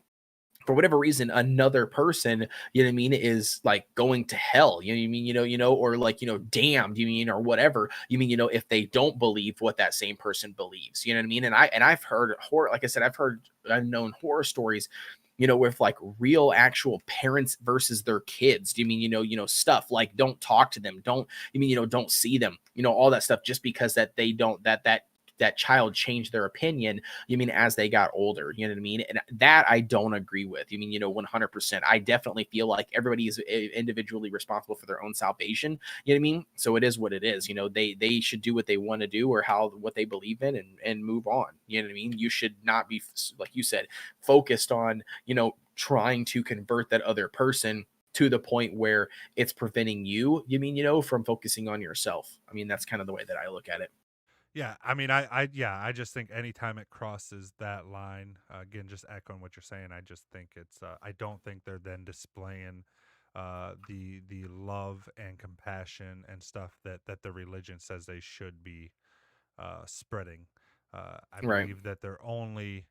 for whatever reason, another person, is like going to hell, or like, damned, or whatever, if they don't believe what that same person believes, you know what I mean? And I've heard horror, like I said, I've known horror stories, with like real actual parents versus their kids. Do you mean, stuff like don't talk to them, don't see them, all that stuff, just because that they don't, that child changed their opinion, as they got older, you know what I mean? And that I don't agree with. 100%. I definitely feel like everybody is individually responsible for their own salvation, you know what I mean? So it is what it is, they should do what they want to do or what they believe in and move on, you know what I mean? You should not be, like you said, focused on, trying to convert that other person to the point where it's preventing you, from focusing on yourself. That's kind of the way that I look at it. Yeah, I mean, I just think anytime it crosses that line, again, just echoing what you're saying, I just think I don't think they're then displaying the love and compassion and stuff that the religion says they should be spreading. I Right. believe that they're only.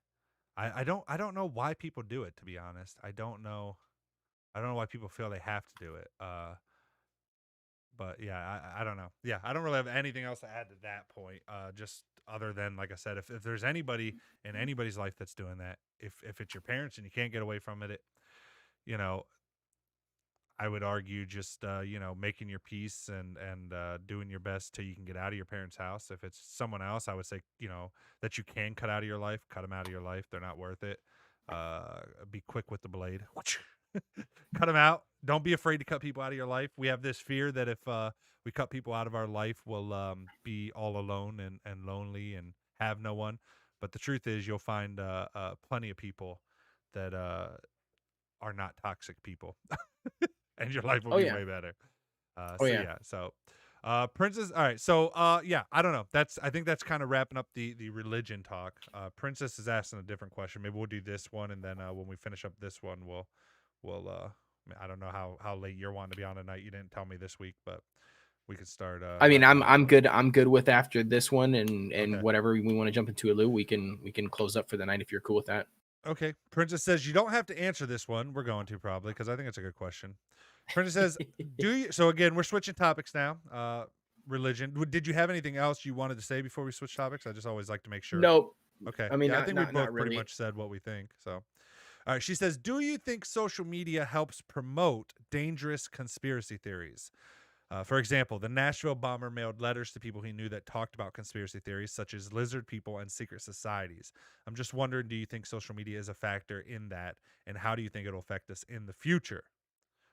I don't know why people do it. To be honest, I don't know. I don't know why people feel they have to do it. But yeah, I don't know. Yeah, I don't really have anything else to add to that point. Just other than, like I said, if there's anybody in anybody's life that's doing that, if it's your parents and you can't get away from it, you know, I would argue just making your peace and doing your best till you can get out of your parents' house. If it's someone else, I would say that you can cut out of your life, cut them out of your life. They're not worth it. Be quick with the blade. Cut them out. Don't be afraid to cut people out of your life. We have this fear that if we cut people out of our life, we'll be all alone and lonely and have no one. But the truth is, you'll find plenty of people that are not toxic people, and your life will Oh be yeah. way better. Oh So yeah. yeah. So Princess. All right. So yeah. I don't know. I think that's kind of wrapping up the religion talk. Princess is asking a different question. Maybe we'll do this one, and then when we finish up this one, we'll I don't know how late you're wanting to be on tonight. You didn't tell me this week, but we could start wrapping up. I'm good. I'm good with after this one and Okay. whatever we want to jump into a Lou, we can close up for the night if you're cool with that. Okay. Princess says you don't have to answer this one. We're going to probably because I think it's a good question. Princess says, "Do you?" So again, we're switching topics now. Religion. Did you have anything else you wanted to say before we switch topics? I just always like to make sure. Nope. Okay. I mean, Yeah, I not think we not not both pretty really. much said what we think. So, all right. She says, "Do you think social media helps promote dangerous conspiracy theories? For example, the Nashville bomber mailed letters to people he knew that talked about conspiracy theories such as lizard people and secret societies. I'm just wondering, do you think social media is a factor in that? And how do you think it'll affect us in the future?"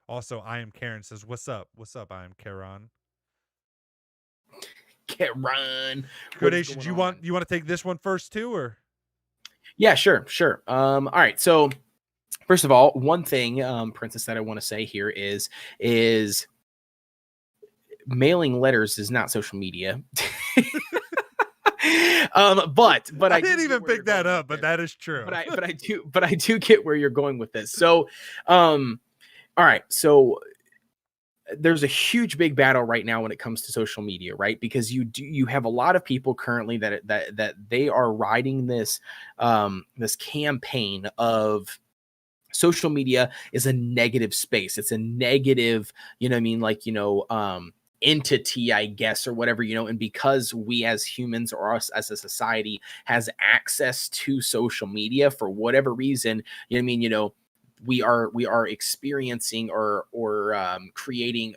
Also, I am Karen says, "What's up? What's up? I am Karen." Can't run. What is Gradations, going you on? want to take this one first too, or Yeah, sure. All right. So first of all, one thing, Princess, that I want to say here is mailing letters is not social media. But I I do didn't get even where you're pick that going up, with but this. that is true. But I do get where you're going with this. So, all right. So there's a huge big battle right now when it comes to social media, right? Because you have a lot of people currently that they are riding this campaign of social media is a negative space. It's a negative, entity, I guess, or whatever, and because we as humans or us as a society has access to social media for whatever reason, we are experiencing or creating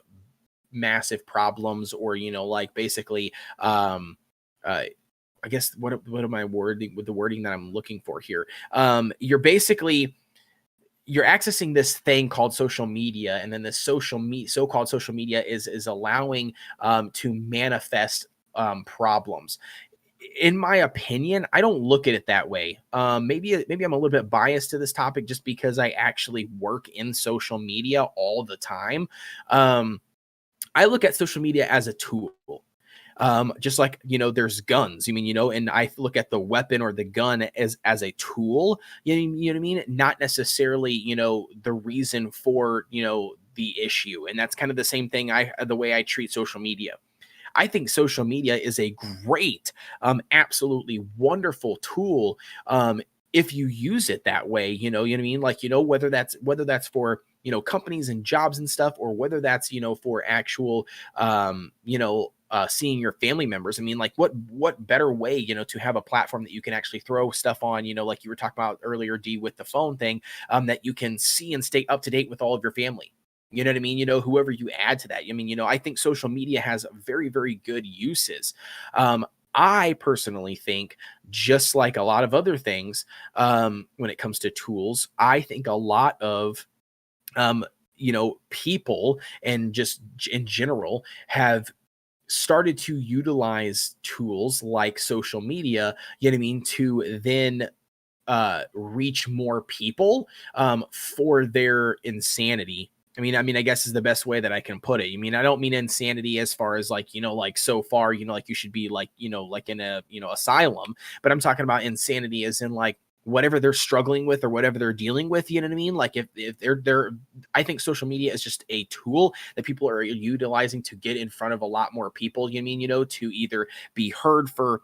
massive problems or like basically I guess what am I wording with the wording that I'm looking for here? You're accessing this thing called social media, and then this so-called social media is allowing to manifest problems. In my opinion, I don't look at it that way. Maybe I'm a little bit biased to this topic just because I actually work in social media all the time. I look at social media as a tool. Just like, there's guns. And I look at the weapon or the gun as a tool. You know what I mean? Not necessarily, the reason for, the issue. And that's kind of the same thing. The way I treat social media. I think social media is a great, absolutely wonderful tool. If you use it that way, you know what I mean? Like, whether that's for, companies and jobs and stuff, or whether that's, for actual, seeing your family members. I mean, like, what better way, to have a platform that you can actually throw stuff on, like you were talking about earlier, D, with the phone thing, that you can see and stay up to date with all of your family. You know what I mean? Whoever you add to that. I think social media has very, very good uses. I personally think, just like a lot of other things, when it comes to tools, I think a lot of, people and just in general have started to utilize tools like social media, you know what I mean, to then reach more people for their insanity. I guess is the best way that I can put it. I don't mean insanity as far as like, like so far, like you should be like, like in a, asylum, but I'm talking about insanity as in like whatever they're struggling with or whatever they're dealing with, you know what I mean? Like if they're I think social media is just a tool that people are utilizing to get in front of a lot more people, you know what I mean, to either be heard for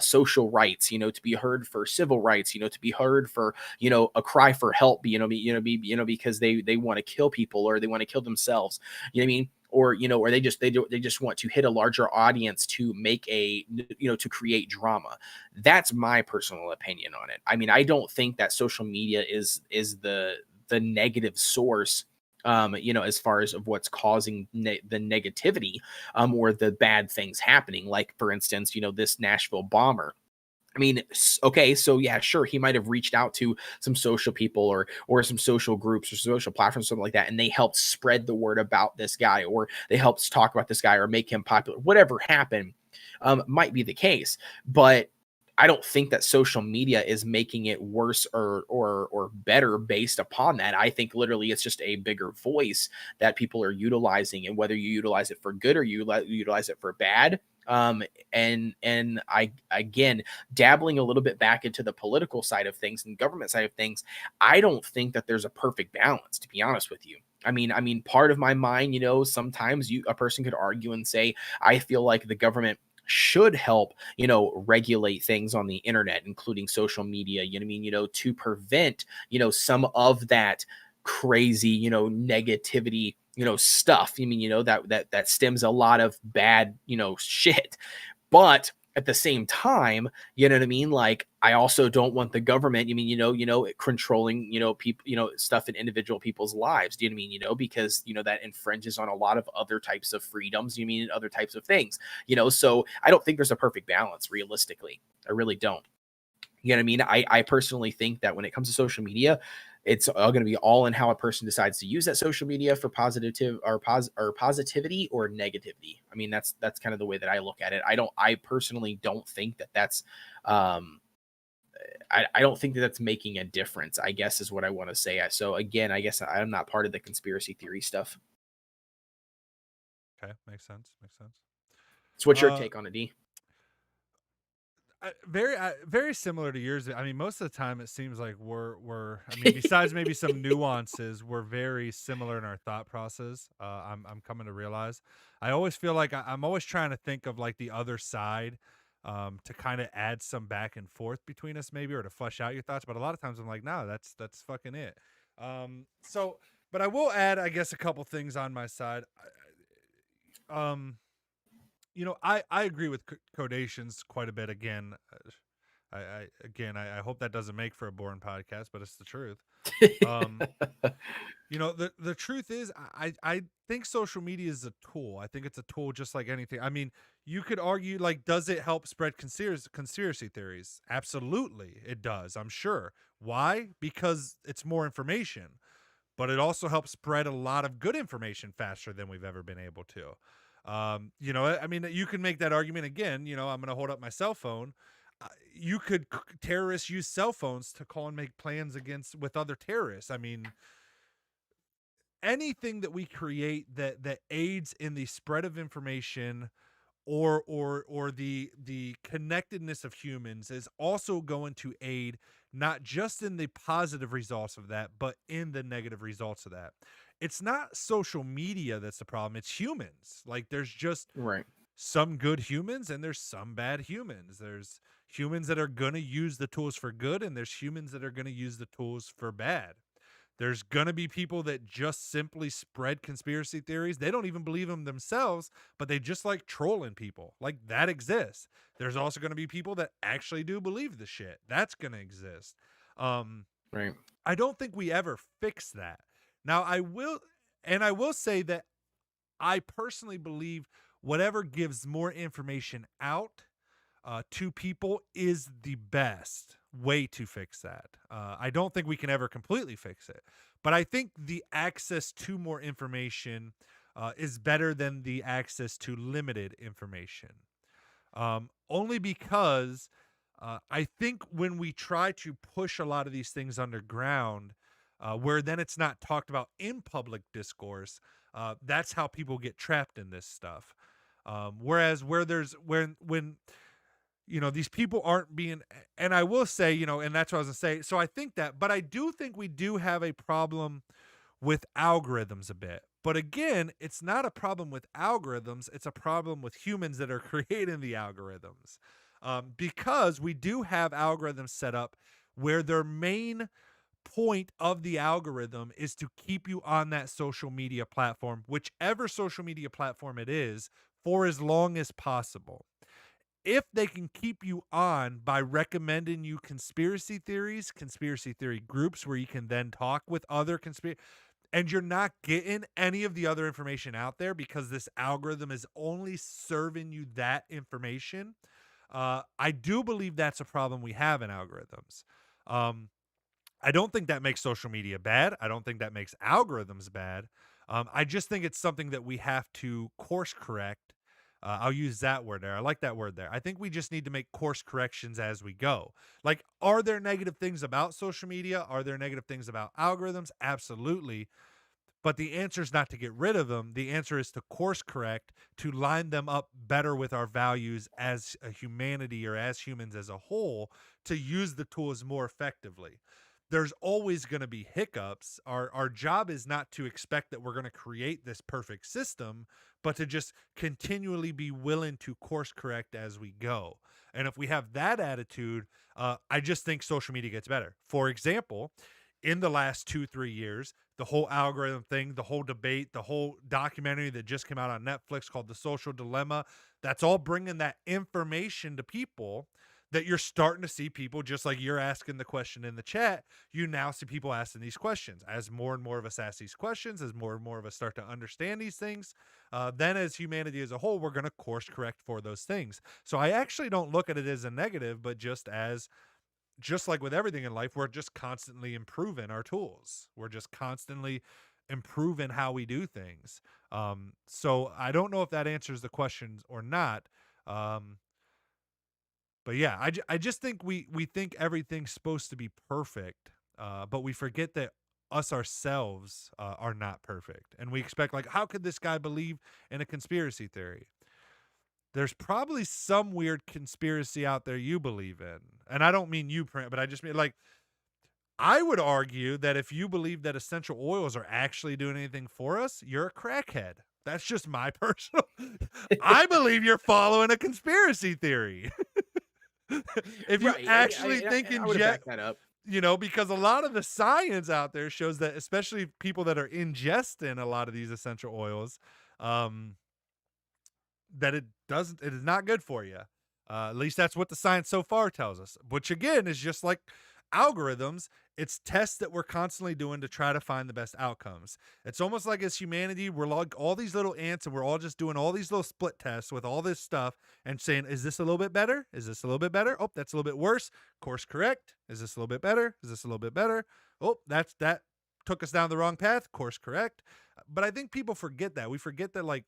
social rights, to be heard for civil rights, to be heard for, a cry for help, because they want to kill people or they want to kill themselves, you know what I mean? Or they just want to hit a larger audience to make to create drama. That's my personal opinion on it. I don't think that social media is the negative source, as far as of what's causing the negativity, or the bad things happening. Like, for instance, this Nashville bomber. Okay, so yeah, sure, he might have reached out to some social people or some social groups or social platforms, something like that, and they helped spread the word about this guy, or they helped talk about this guy or make him popular. Whatever happened, might be the case, but I don't think that social media is making it worse or better based upon that. I think literally it's just a bigger voice that people are utilizing, and whether you utilize it for good or you utilize it for bad. And I, again, dabbling a little bit back into the political side of things and government side of things, I don't think that there's a perfect balance, to be honest with you. Part of my mind, sometimes a person could argue and say, I feel like the government should help, regulate things on the internet, including social media, to prevent, some of that crazy, negativity, stuff. That stems a lot of bad, shit. But at the same time, you know what I mean? Like, I also don't want the government, controlling, people, stuff in individual people's lives. Do you know what I mean? Because, that infringes on a lot of other types of freedoms, other types of things, so I don't think there's a perfect balance realistically. I really don't. You know what I mean? I personally think that when it comes to social media, it's going to be all in how a person decides to use that social media for positive or positivity or negativity. That's kind of the way that I look at it. I personally don't think that that's, I don't think that that's making a difference, I guess is what I want to say. So again, I guess I'm not part of the conspiracy theory stuff. Okay, makes sense. Makes sense. So what's your Uh, take on it, D? very similar to yours. Most of the time it seems like we're. Besides maybe some nuances, we're very similar in our thought process. I'm coming to realize. I always feel like I'm always trying to think of like the other side, to kind of add some back and forth between us, maybe, or to flesh out your thoughts. But a lot of times I'm like, no, that's fucking it. So, but I will add, I guess, a couple things on my side. Um, I agree with codations quite a bit. Again, I hope that doesn't make for a boring podcast, but it's the truth. Um, the truth is, I think social media is a tool. I think it's a tool just like anything. You could argue, like, does it help spread conspiracy theories? Absolutely, it does. I'm sure. Why? Because it's more information, but it also helps spread a lot of good information faster than we've ever been able to. You know, I mean, you can make that argument again. You know, I'm going to hold up my cell phone. You could terrorists use cell phones to call and make plans against with other terrorists. I mean, anything that we create that aids in the spread of information or the connectedness of humans is also going to aid not just in the positive results of that, but in the negative results of that. It's not social media that's the problem, it's humans. Like, there's just Right. some good humans and there's some bad humans. There's humans that are going to use the tools for good and there's humans that are going to use the tools for bad. There's going to be people that just simply spread conspiracy theories. They don't even believe them themselves, but they just like trolling people. Like, that exists. There's also going to be people that actually do believe the shit. That's going to exist. Right. I don't think we ever fix that. Now, I will say that I personally believe whatever gives more information out to people is the best way to fix that. I don't think we can ever completely fix it, but I think the access to more information is better than the access to limited information. Only because I think when we try to push a lot of these things underground, where then it's not talked about in public discourse, that's how people get trapped in this stuff. Whereas when you know, these people aren't being, and I will say, you know, and that's what I was gonna say. So I think that, but I do think we do have a problem with algorithms a bit. But again, it's not a problem with algorithms, it's a problem with humans that are creating the algorithms. Because we do have algorithms set up where their main point of the algorithm is to keep you on that social media platform, whichever social media platform it is, for as long as possible. If they can keep you on by recommending you conspiracy theories, conspiracy theory groups where you can then talk with other conspiracy, and you're not getting any of the other information out there because this algorithm is only serving you that information, I do believe that's a problem we have in algorithms. Um, I don't think that makes social media bad. I don't think that makes algorithms bad. I just think it's something that we have to course correct. I'll use that word there. I like that word there. I think we just need to make course corrections as we go. Like, are there negative things about social media? Are there negative things about algorithms? Absolutely. But the answer is not to get rid of them. The answer is to course correct, to line them up better with our values as a humanity or as humans as a whole, to use the tools more effectively. There's always going to be hiccups. Our job is not to expect that we're going to create this perfect system, but to just continually be willing to course correct as we go. And if we have that attitude, I just think social media gets better. For example, in the last 2-3 years, the whole algorithm thing, the whole debate, the whole documentary that just came out on Netflix called The Social Dilemma, that's all bringing that information to people, that you're starting to see people, just like you're asking the question in the chat, you now see people asking these questions. As more and more of us ask these questions, as more and more of us start to understand these things, then as humanity as a whole, we're going to course correct for those things. So I actually don't look at it as a negative, but just like with everything in life, we're just constantly improving our tools. We're just constantly improving how we do things. So I don't know if that answers the questions or not. But yeah, I just think we think everything's supposed to be perfect, but we forget that us ourselves are not perfect, and we expect, like, how could this guy believe in a conspiracy theory? There's probably some weird conspiracy out there you believe in, and I don't mean you, but I just mean, like, I would argue that if you believe that essential oils are actually doing anything for us, you're a crackhead. That's just my personal. I believe you're following a conspiracy theory. If you Right. actually think I would back that up. you know, because a lot of the science out there shows that, especially people that are ingesting a lot of these essential oils, um, that it is not good for you. At least that's what the science so far tells us, which again is just like algorithms. It's tests that we're constantly doing to try to find the best outcomes. It's almost like, as humanity, we're like all these little ants and we're all just doing all these little split tests with all this stuff and saying, is this a little bit better? Is this a little bit better? Oh, that's a little bit worse. Course correct. Is this a little bit better? Is this a little bit better? Oh, that took us down the wrong path. Course correct. But I think people forget that. We forget that, like,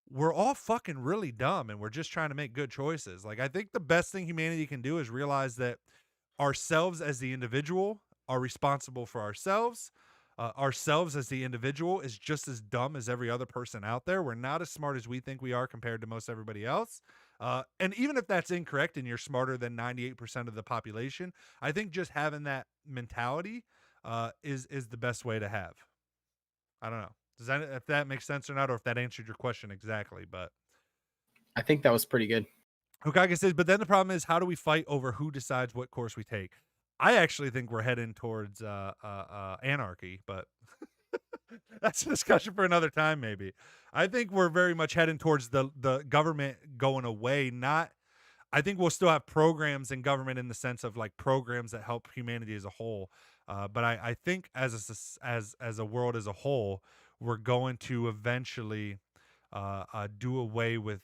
we're all fucking really dumb and we're just trying to make good choices. Like, I think the best thing humanity can do is realize that ourselves as the individual are responsible for ourselves. Ourselves as the individual is just as dumb as every other person out there. We're not as smart as we think we are compared to most everybody else. And even if that's incorrect and you're smarter than 98% of the population, I think just having that mentality is the best way to have. I don't know. Does that, if that makes sense or not, or if that answered your question exactly? But I think that was pretty good. Hokage says, but then the problem is, how do we fight over who decides what course we take? I actually think we're heading towards anarchy, but that's a discussion for another time, maybe. I think we're very much heading towards the government going away. Not, I think we'll still have programs in government in the sense of like programs that help humanity as a whole. But I think as a world as a whole, we're going to eventually do away with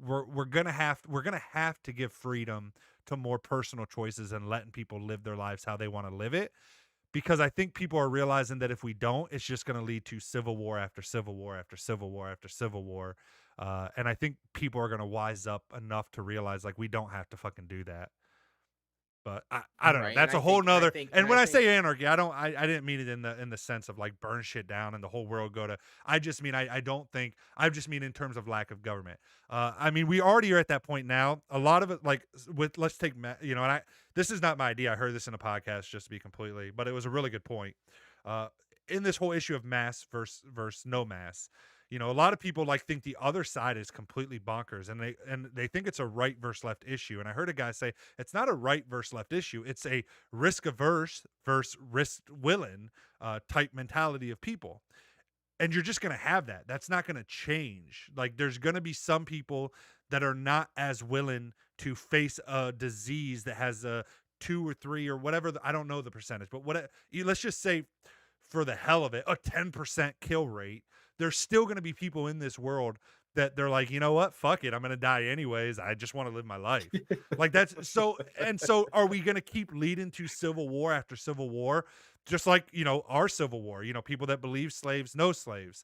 we're gonna have to give freedom to more personal choices and letting people live their lives how they want to live it, because I think people are realizing that if we don't, it's just going to lead to civil war after civil war after civil war after civil war. And I think people are going to wise up enough to realize like we don't have to fucking do that. But I don't know. Right. That's a whole nother. And I when I think say anarchy, I didn't mean it in the sense of like burn shit down and the whole world go to. I just mean I don't think. I just mean in terms of lack of government. I mean we already are at that point now. A lot of it, like with let's take you know, and this is not my idea. I heard this in a podcast just to be completely, but it was a really good point. Uh, in this whole issue of mass versus no mass, you know, a lot of people like think the other side is completely bonkers, and they think it's a right versus left issue. And I heard a guy say it's not a right versus left issue; it's a risk averse versus risk willing type mentality of people. And you're just going to have that. That's not going to change. Like there's going to be some people that are not as willing to face a disease that has a 2 or 3 or whatever. I don't know the percentage, but let's just say for the hell of it, a 10% kill rate. There's still going to be people in this world that they're like, you know what? Fuck it. I'm going to die anyways. I just want to live my life. Like that's so. And so are we going to keep leading to civil war after civil war? Just like, you know, our civil war, you know, people that believe slaves, no slaves.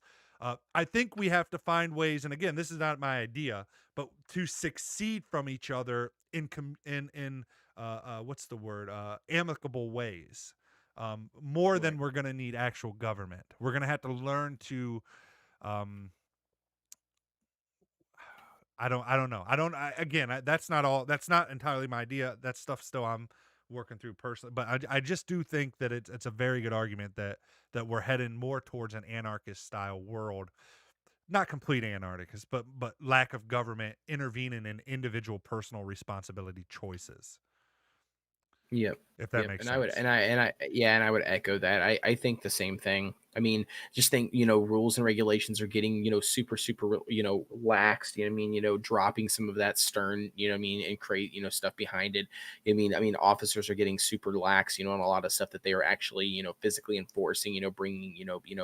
I think we have to find ways. And again, this is not my idea, but to succeed from each other in what's the word? Amicable ways. More than right. we're going to need actual government. We're going to have to learn to um, I don't know. That's not all. That's not entirely my idea. That stuff still I'm working through personally. But I just do think that it's a very good argument that we're heading more towards an anarchist style world. Not complete anarchist, but lack of government intervening in individual personal responsibility choices. Yep. If that Yep. makes And I would, sense. yeah, and I would echo that. I think the same thing. I mean, just think, rules and regulations are getting, super, super, lax, dropping some of that stern, and create, stuff behind it. I mean, officers are getting super lax, on a lot of stuff that they are actually, physically enforcing, bringing,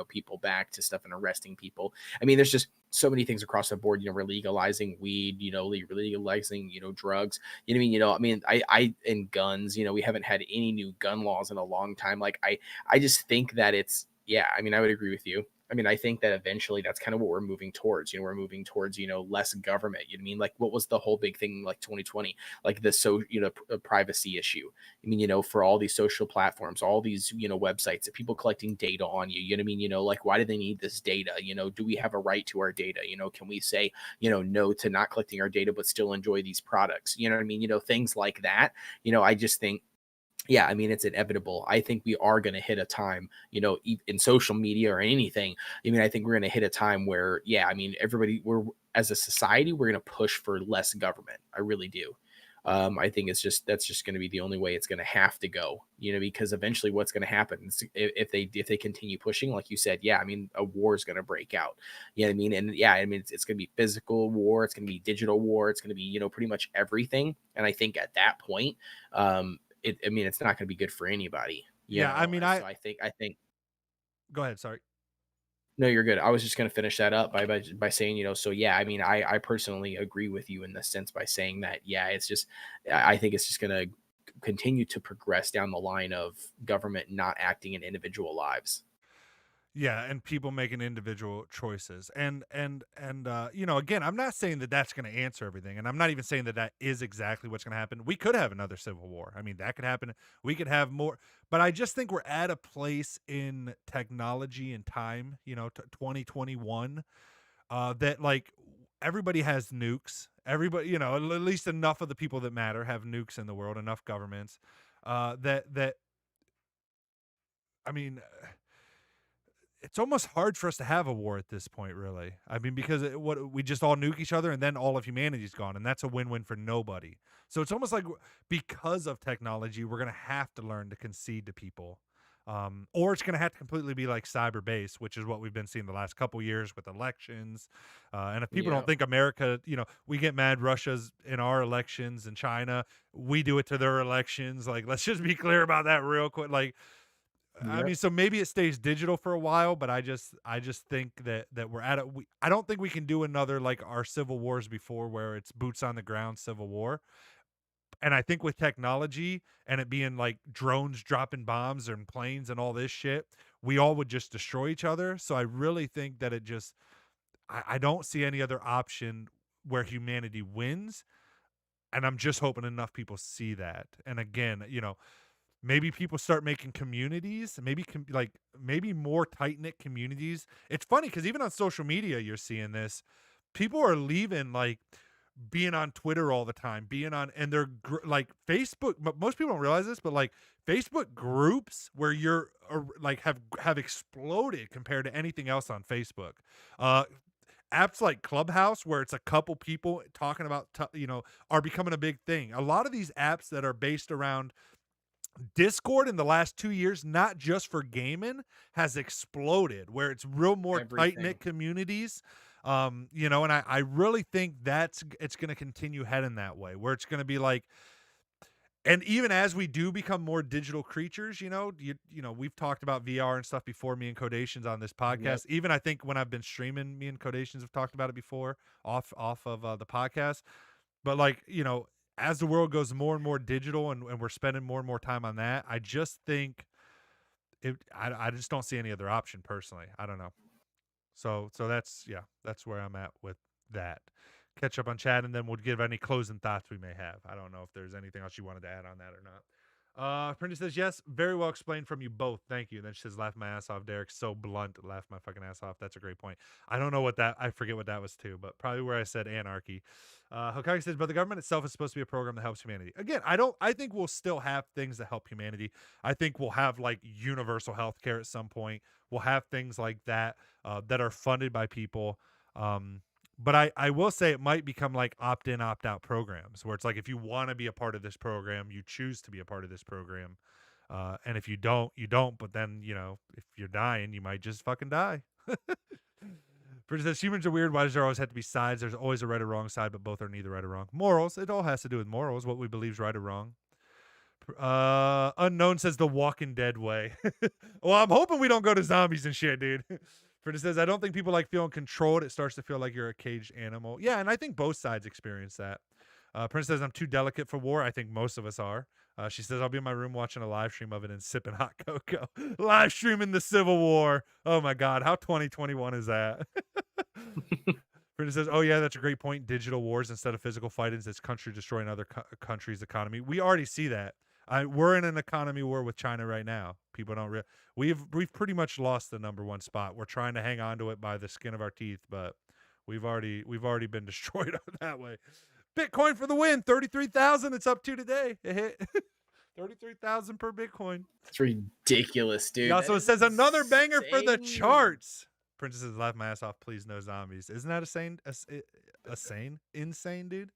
people back to stuff and arresting people. I mean, there's just so many things across the board, we're legalizing weed, legalizing, drugs, and guns, we haven't had any new gun laws in a long time. Like I just think that it's, yeah, I mean, I would agree with you. I mean, I think that eventually that's kind of what we're moving towards. We're moving towards, less government. Like what was the whole big thing like 2020, like the privacy issue. I mean, for all these social platforms, all these, websites, that people collecting data on you, like why do they need this data? Do we have a right to our data? Can we say, no to not collecting our data, but still enjoy these products? You know what I mean? Things like that. I just think, yeah, I mean, it's inevitable. I think we are going to hit a time, in social media or anything. I mean, I think we're going to hit a time where, yeah, I mean, as a society, we're going to push for less government. I really do. I think that's just going to be the only way it's going to have to go, because eventually what's going to happen is if they continue pushing, like you said, yeah, I mean, a war is going to break out. You know what I mean? And yeah, I mean, it's going to be physical war. It's going to be digital war. It's going to be, pretty much everything. And I think at that point, I mean, it's not going to be good for anybody, Yeah, I mean, So I think. go ahead. Sorry. No, you're good. I was just going to finish that up by saying, so yeah, I mean, I personally agree with you in the sense by saying that, yeah, it's just, I think it's just going to continue to progress down the line of government not acting in individual lives. Yeah, and people making individual choices, and you know, again, I'm not saying that that's going to answer everything, and I'm not even saying that that is exactly what's going to happen. We could have another civil war. I mean, that could happen. We could have more, but I just think we're at a place in technology and time, you know, 2021, that like everybody has nukes. Everybody, you know, at least enough of the people that matter have nukes in the world. Enough governments, that I mean, it's almost hard for us to have a war at this point, really. I mean, because what we just all nuke each other, and then all of humanity's gone, and that's a win-win for nobody. So it's almost like because of technology, we're gonna have to learn to concede to people, or it's gonna have to completely be like cyber base, which is what we've been seeing the last couple years with elections. And if people Yeah. don't think America, you know, we get mad Russia's in our elections and China, we do it to their elections. Like, let's just be clear about that real quick. Like, I mean, Yep. so maybe it stays digital for a while, but I just think that we're at it. I don't think we can do another like our civil wars before, where it's boots on the ground civil war. And I think with technology and it being like drones dropping bombs and planes and all this shit, we all would just destroy each other. So I really think that it just I don't see any other option where humanity wins. And I'm just hoping enough people see that. And again, you know, maybe people start making communities, maybe like maybe more tight knit communities. It's funny because even on social media, you're seeing this. People are leaving like being on Twitter all the time, being on, and they're like Facebook. But most people don't realize this, but like Facebook groups where you're like have exploded compared to anything else on Facebook. Uh, Apps like Clubhouse, where it's a couple people talking about, you know, are becoming a big thing. A lot of these apps that are based around Discord in the last 2 years, not just for gaming, has exploded where it's real more tight Everything. knit communities. You know, and I really think it's going to continue heading that way, where it's going to be like, and even as we do become more digital creatures, you know, we've talked about VR and stuff before, me and Codations on this Yep. podcast. Even I think when I've been streaming, me and Codations have talked about it before off of the podcast. But like, you know, as the world goes more and more digital, and we're spending more and more time on that, I just think I just don't see any other option personally. I don't know. So that's, yeah, that's where I'm at with that. Catch up on chat, and then we'll give any closing thoughts we may have. I don't know if there's anything else you wanted to add on that or not. Printer says, yes, very well explained from you both. Thank you. And then she says, laugh my ass off, Derek. So blunt, laugh my fucking ass off. That's a great point. I don't know what that, I forget what that was too, but probably where I said anarchy. Hokage says, but the government itself is supposed to be a program that helps humanity. Again, I think we'll still have things that help humanity. I think we'll have like universal health care at some point. We'll have things like that that are funded by people. But I will say it might become like opt-in, opt-out programs, where it's like if you want to be a part of this program, you choose to be a part of this program. And if you don't, you don't. But then, you know, if you're dying, you might just fucking die. Bridget says, humans are weird. Why does there always have to be sides? There's always a right or wrong side, but both are neither right or wrong. Morals. It all has to do with morals, what we believe is right or wrong. Unknown says the Walking Dead way. Well, I'm hoping we don't go to zombies and shit, dude. Fritz says, I don't think people like feeling controlled. It starts to feel like you're a caged animal. Yeah, and I think both sides experience that. Prince says, I'm too delicate for war. I think most of us are. She says, I'll be in my room watching a live stream of it and sipping hot cocoa. Live streaming the Civil War. Oh my God, how 2021 is that? Prince says, oh yeah, that's a great point. Digital wars instead of physical fightings. It's country destroying other countries' economy. We already see that. We're in an economy war with China right now. People don't we've pretty much lost the number one spot. We're trying to hang on to it by the skin of our teeth, but we've already been destroyed that way. Bitcoin for the win, 33,000. It's up to today. It hit 33,000 per Bitcoin. It's ridiculous, dude. Yeah, That so it is says another banger for the insane. charts. Princesses laugh my ass off. Please no zombies. Isn't that insane, dude?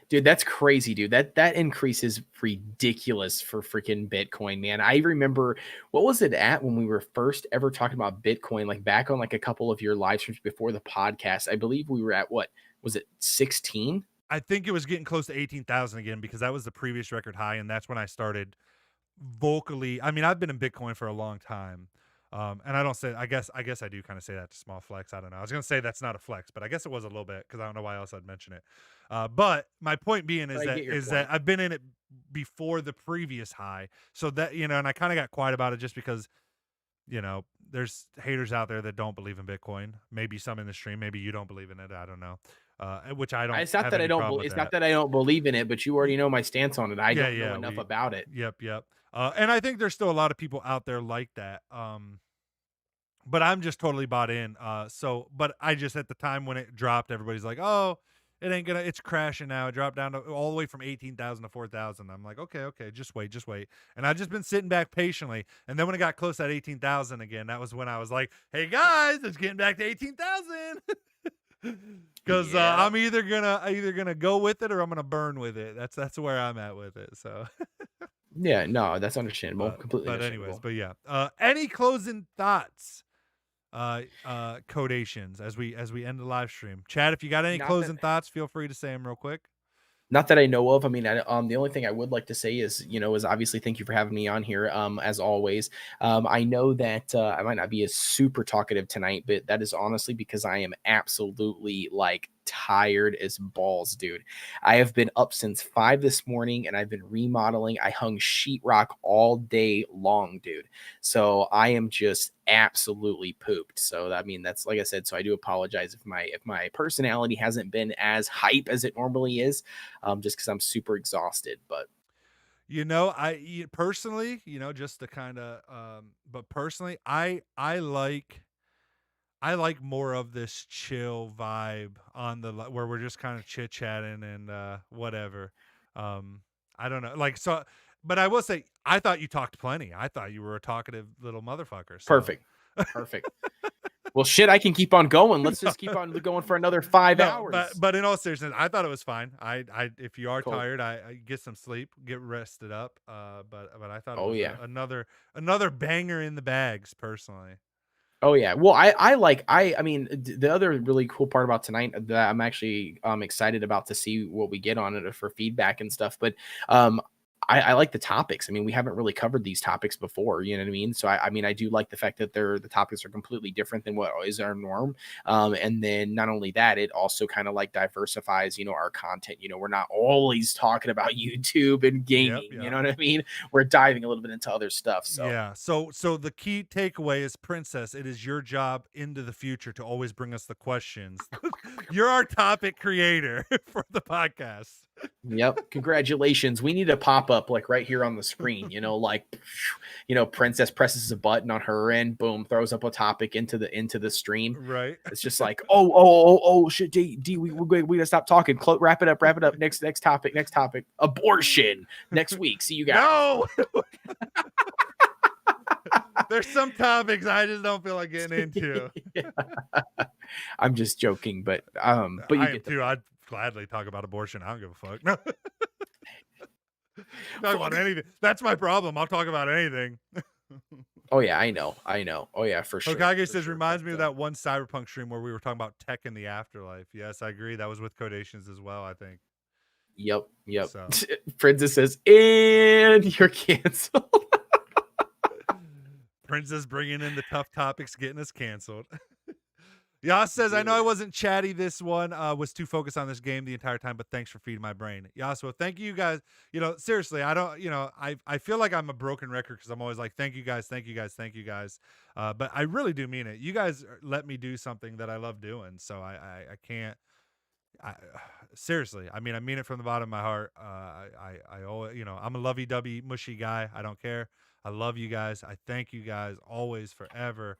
Dude, that's crazy, dude. That increase is ridiculous for freaking Bitcoin, man. I remember, what was it at when we were first ever talking about Bitcoin, like back on like a couple of your live streams before the podcast. I believe we were at, what was it, 16? I think it was getting close to 18,000 again, because that was the previous record high, and that's when I started vocally. I mean, I've been in Bitcoin for a long time. And I don't say, I guess I do kind of say that to small flex. I don't know. I was going to say that's not a flex, but I guess it was a little bit, because I don't know why else I'd mention it. But my point being is I get your that point. I've been in it before the previous high. So that, you know, and I kind of got quiet about it just because, you know, there's haters out there that don't believe in Bitcoin. Maybe some in the stream. Maybe you don't believe in it. I don't know. Which I don't It's not have that I any don't. problem with It's that. not that I don't believe in it, but you already know my stance on it. I Yeah, don't know yeah. enough about it. Yep. And I think there's still a lot of people out there like that. But I'm just totally bought in. But I just at the time when it dropped, everybody's like, "Oh, it ain't gonna. It's crashing now. It dropped down to all the way from 18,000 to 4,000." I'm like, "Okay, just wait. And I've just been sitting back patiently. And then when it got close to that 18,000 again, that was when I was like, "Hey guys, it's getting back to 18,000." Because I'm either gonna go with it or I'm gonna burn with it. That's where I'm at with it. So. Yeah, no, that's understandable. Completely But anyways, understandable. but yeah. Any closing thoughts? Codations as we end the live stream. Chad, if you got any Not that closing thoughts, feel free to say them real quick. Not that I know of. I mean, the only thing I would like to say is, is obviously thank you for having me on here. As always, I know that I might not be as super talkative tonight, but that is honestly because I am absolutely like tired as balls, dude. I have been up since 5 this morning and I've been remodeling. I hung sheetrock all day long, dude. So I am just absolutely pooped. So I mean, that's like I said. So I do apologize if my personality hasn't been as hype as it normally is, just because I'm super exhausted. But Personally, just to kind of, but personally, I like more of this chill vibe on where we're just kind of chit chatting and whatever. Um, I don't know, like so, but I will say, I thought you talked plenty. I thought you were a talkative little motherfucker. So. perfect. Perfect. Well, shit, I can keep on going. Let's just keep on going for another 5 No, hours. but in all seriousness, I thought it was fine. If you are Cool. tired, I get some sleep, get rested up. But I thought it Oh was yeah. another banger in the bags, personally. Oh yeah. Well, I mean, the other really cool part about tonight that I'm actually excited about to see what we get on it for feedback and stuff. But I like the topics. I mean, we haven't really covered these topics before, you know what I mean? So I mean, I do like the fact that the topics are completely different than what is our norm. And then not only that, it also kind of like diversifies, our content. We're not always talking about YouTube and gaming, Yep. you know what I mean? We're diving a little bit into other stuff. So Yeah. So the key takeaway is, Princess, it is your job into the future to always bring us the questions. You're our topic creator for the podcast. Yep. Congratulations. We need a pop up like right here on the screen, Princess presses a button on her end, boom, throws up a topic into the stream. Right. It's just like, oh, shit, D, we gotta stop talking. Wrap it up. Next topic. Abortion next week. See you guys. No. There's some topics I just don't feel like getting into. Yeah. I'm just joking, but you I get am too. I'd gladly talk about abortion. I don't give a fuck. No. Talk about anything. That's my problem. I'll talk about anything. Oh yeah, I know. Oh yeah, for sure. Hokage says, reminds me of that one Cyberpunk stream where we were talking about tech in the afterlife. Yes, I agree. That was with Codations as well, I think. Yep. So. Princess says, and you're canceled. Princess bringing in the tough topics, getting us canceled. Yas says, I know I wasn't chatty this one, was too focused on this game the entire time, but thanks for feeding my brain. Yas, well, thank you guys. Seriously, I don't, I feel like I'm a broken record because I'm always like, thank you guys. But I really do mean it. You guys let me do something that I love doing. So I can't, seriously, I mean it from the bottom of my heart. I always, I'm a lovey-dovey mushy guy. I don't care. I love you guys. I thank you guys always, forever.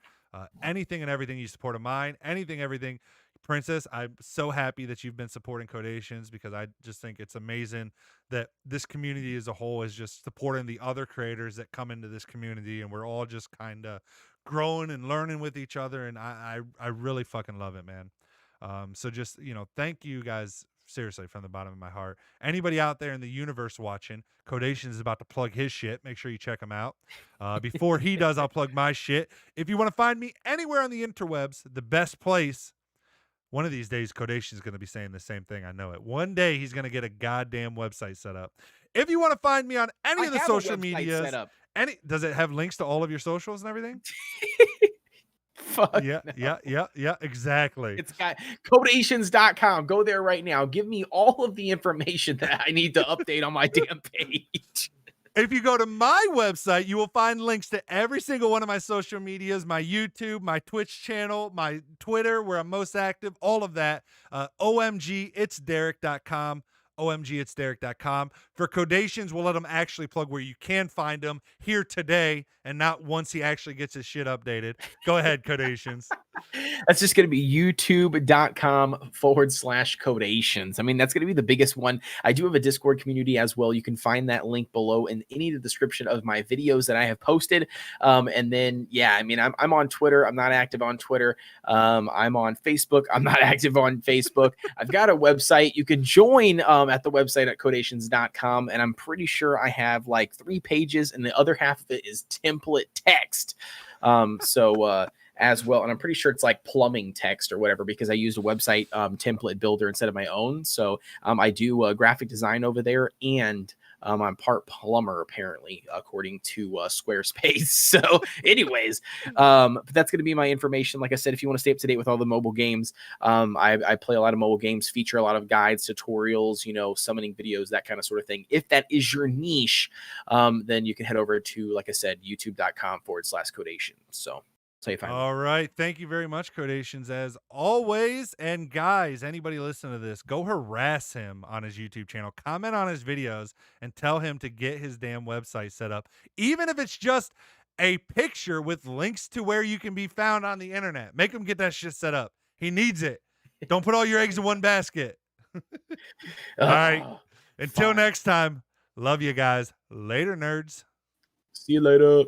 Anything and everything you support of mine, everything. Princess, I'm so happy that you've been supporting Codations because I just think it's amazing that this community as a whole is just supporting the other creators that come into this community, and we're all just kind of growing and learning with each other, and I really fucking love it, man. So just, thank you guys, seriously, from the bottom of my heart. Anybody out there in the universe watching, Codations is about to plug his shit. Make sure you check him out. Before he does, I'll plug my shit. If you want to find me anywhere on the interwebs, the best place, one of these days, Codations is going to be saying the same thing. I know it. One day, he's going to get a goddamn website set up. If you want to find me on any of the social medias, does it have links to all of your socials and everything? Fuck yeah, no. yeah, exactly. It's got codations.com. Go there right now. Give me all of the information that I need to update on my damn page. If you go to my website, you will find links to every single one of my social medias, my YouTube, my Twitch channel, my Twitter, where I'm most active, all of that. OMGitsDerek.com. OMGitsDerek.com. For Codations, we'll let him actually plug where you can find him here today and not once he actually gets his shit updated. Go ahead, Codations. That's just going to be youtube.com/codations. I mean, that's going to be the biggest one. I do have a Discord community as well. You can find that link below in any of the description of my videos that I have posted. And then, yeah, I mean, I'm on Twitter. I'm not active on Twitter. I'm on Facebook. I'm not active on Facebook. I've got a website. You can join at the website at codations.com. And I'm pretty sure I have like 3 pages, and the other half of it is template text. As well. And I'm pretty sure it's like plumbing text or whatever, because I used a website template builder instead of my own. So I do graphic design over there, and I'm part plumber, apparently, according to Squarespace. So anyways, but that's going to be my information. Like I said, if you want to stay up to date with all the mobile games, I play a lot of mobile games, feature a lot of guides, tutorials, summoning videos, that kind of sort of thing. If that is your niche, then you can head over to, like I said, youtube.com/codation. So all right. Thank you very much, Codations, as always. And guys, anybody listening to this, go harass him on his YouTube channel. Comment on his videos and tell him to get his damn website set up. Even if it's just a picture with links to where you can be found on the internet. Make him get that shit set up. He needs it. Don't put all your eggs in one basket. All right. Until next time, love you guys. Later, nerds. See you later.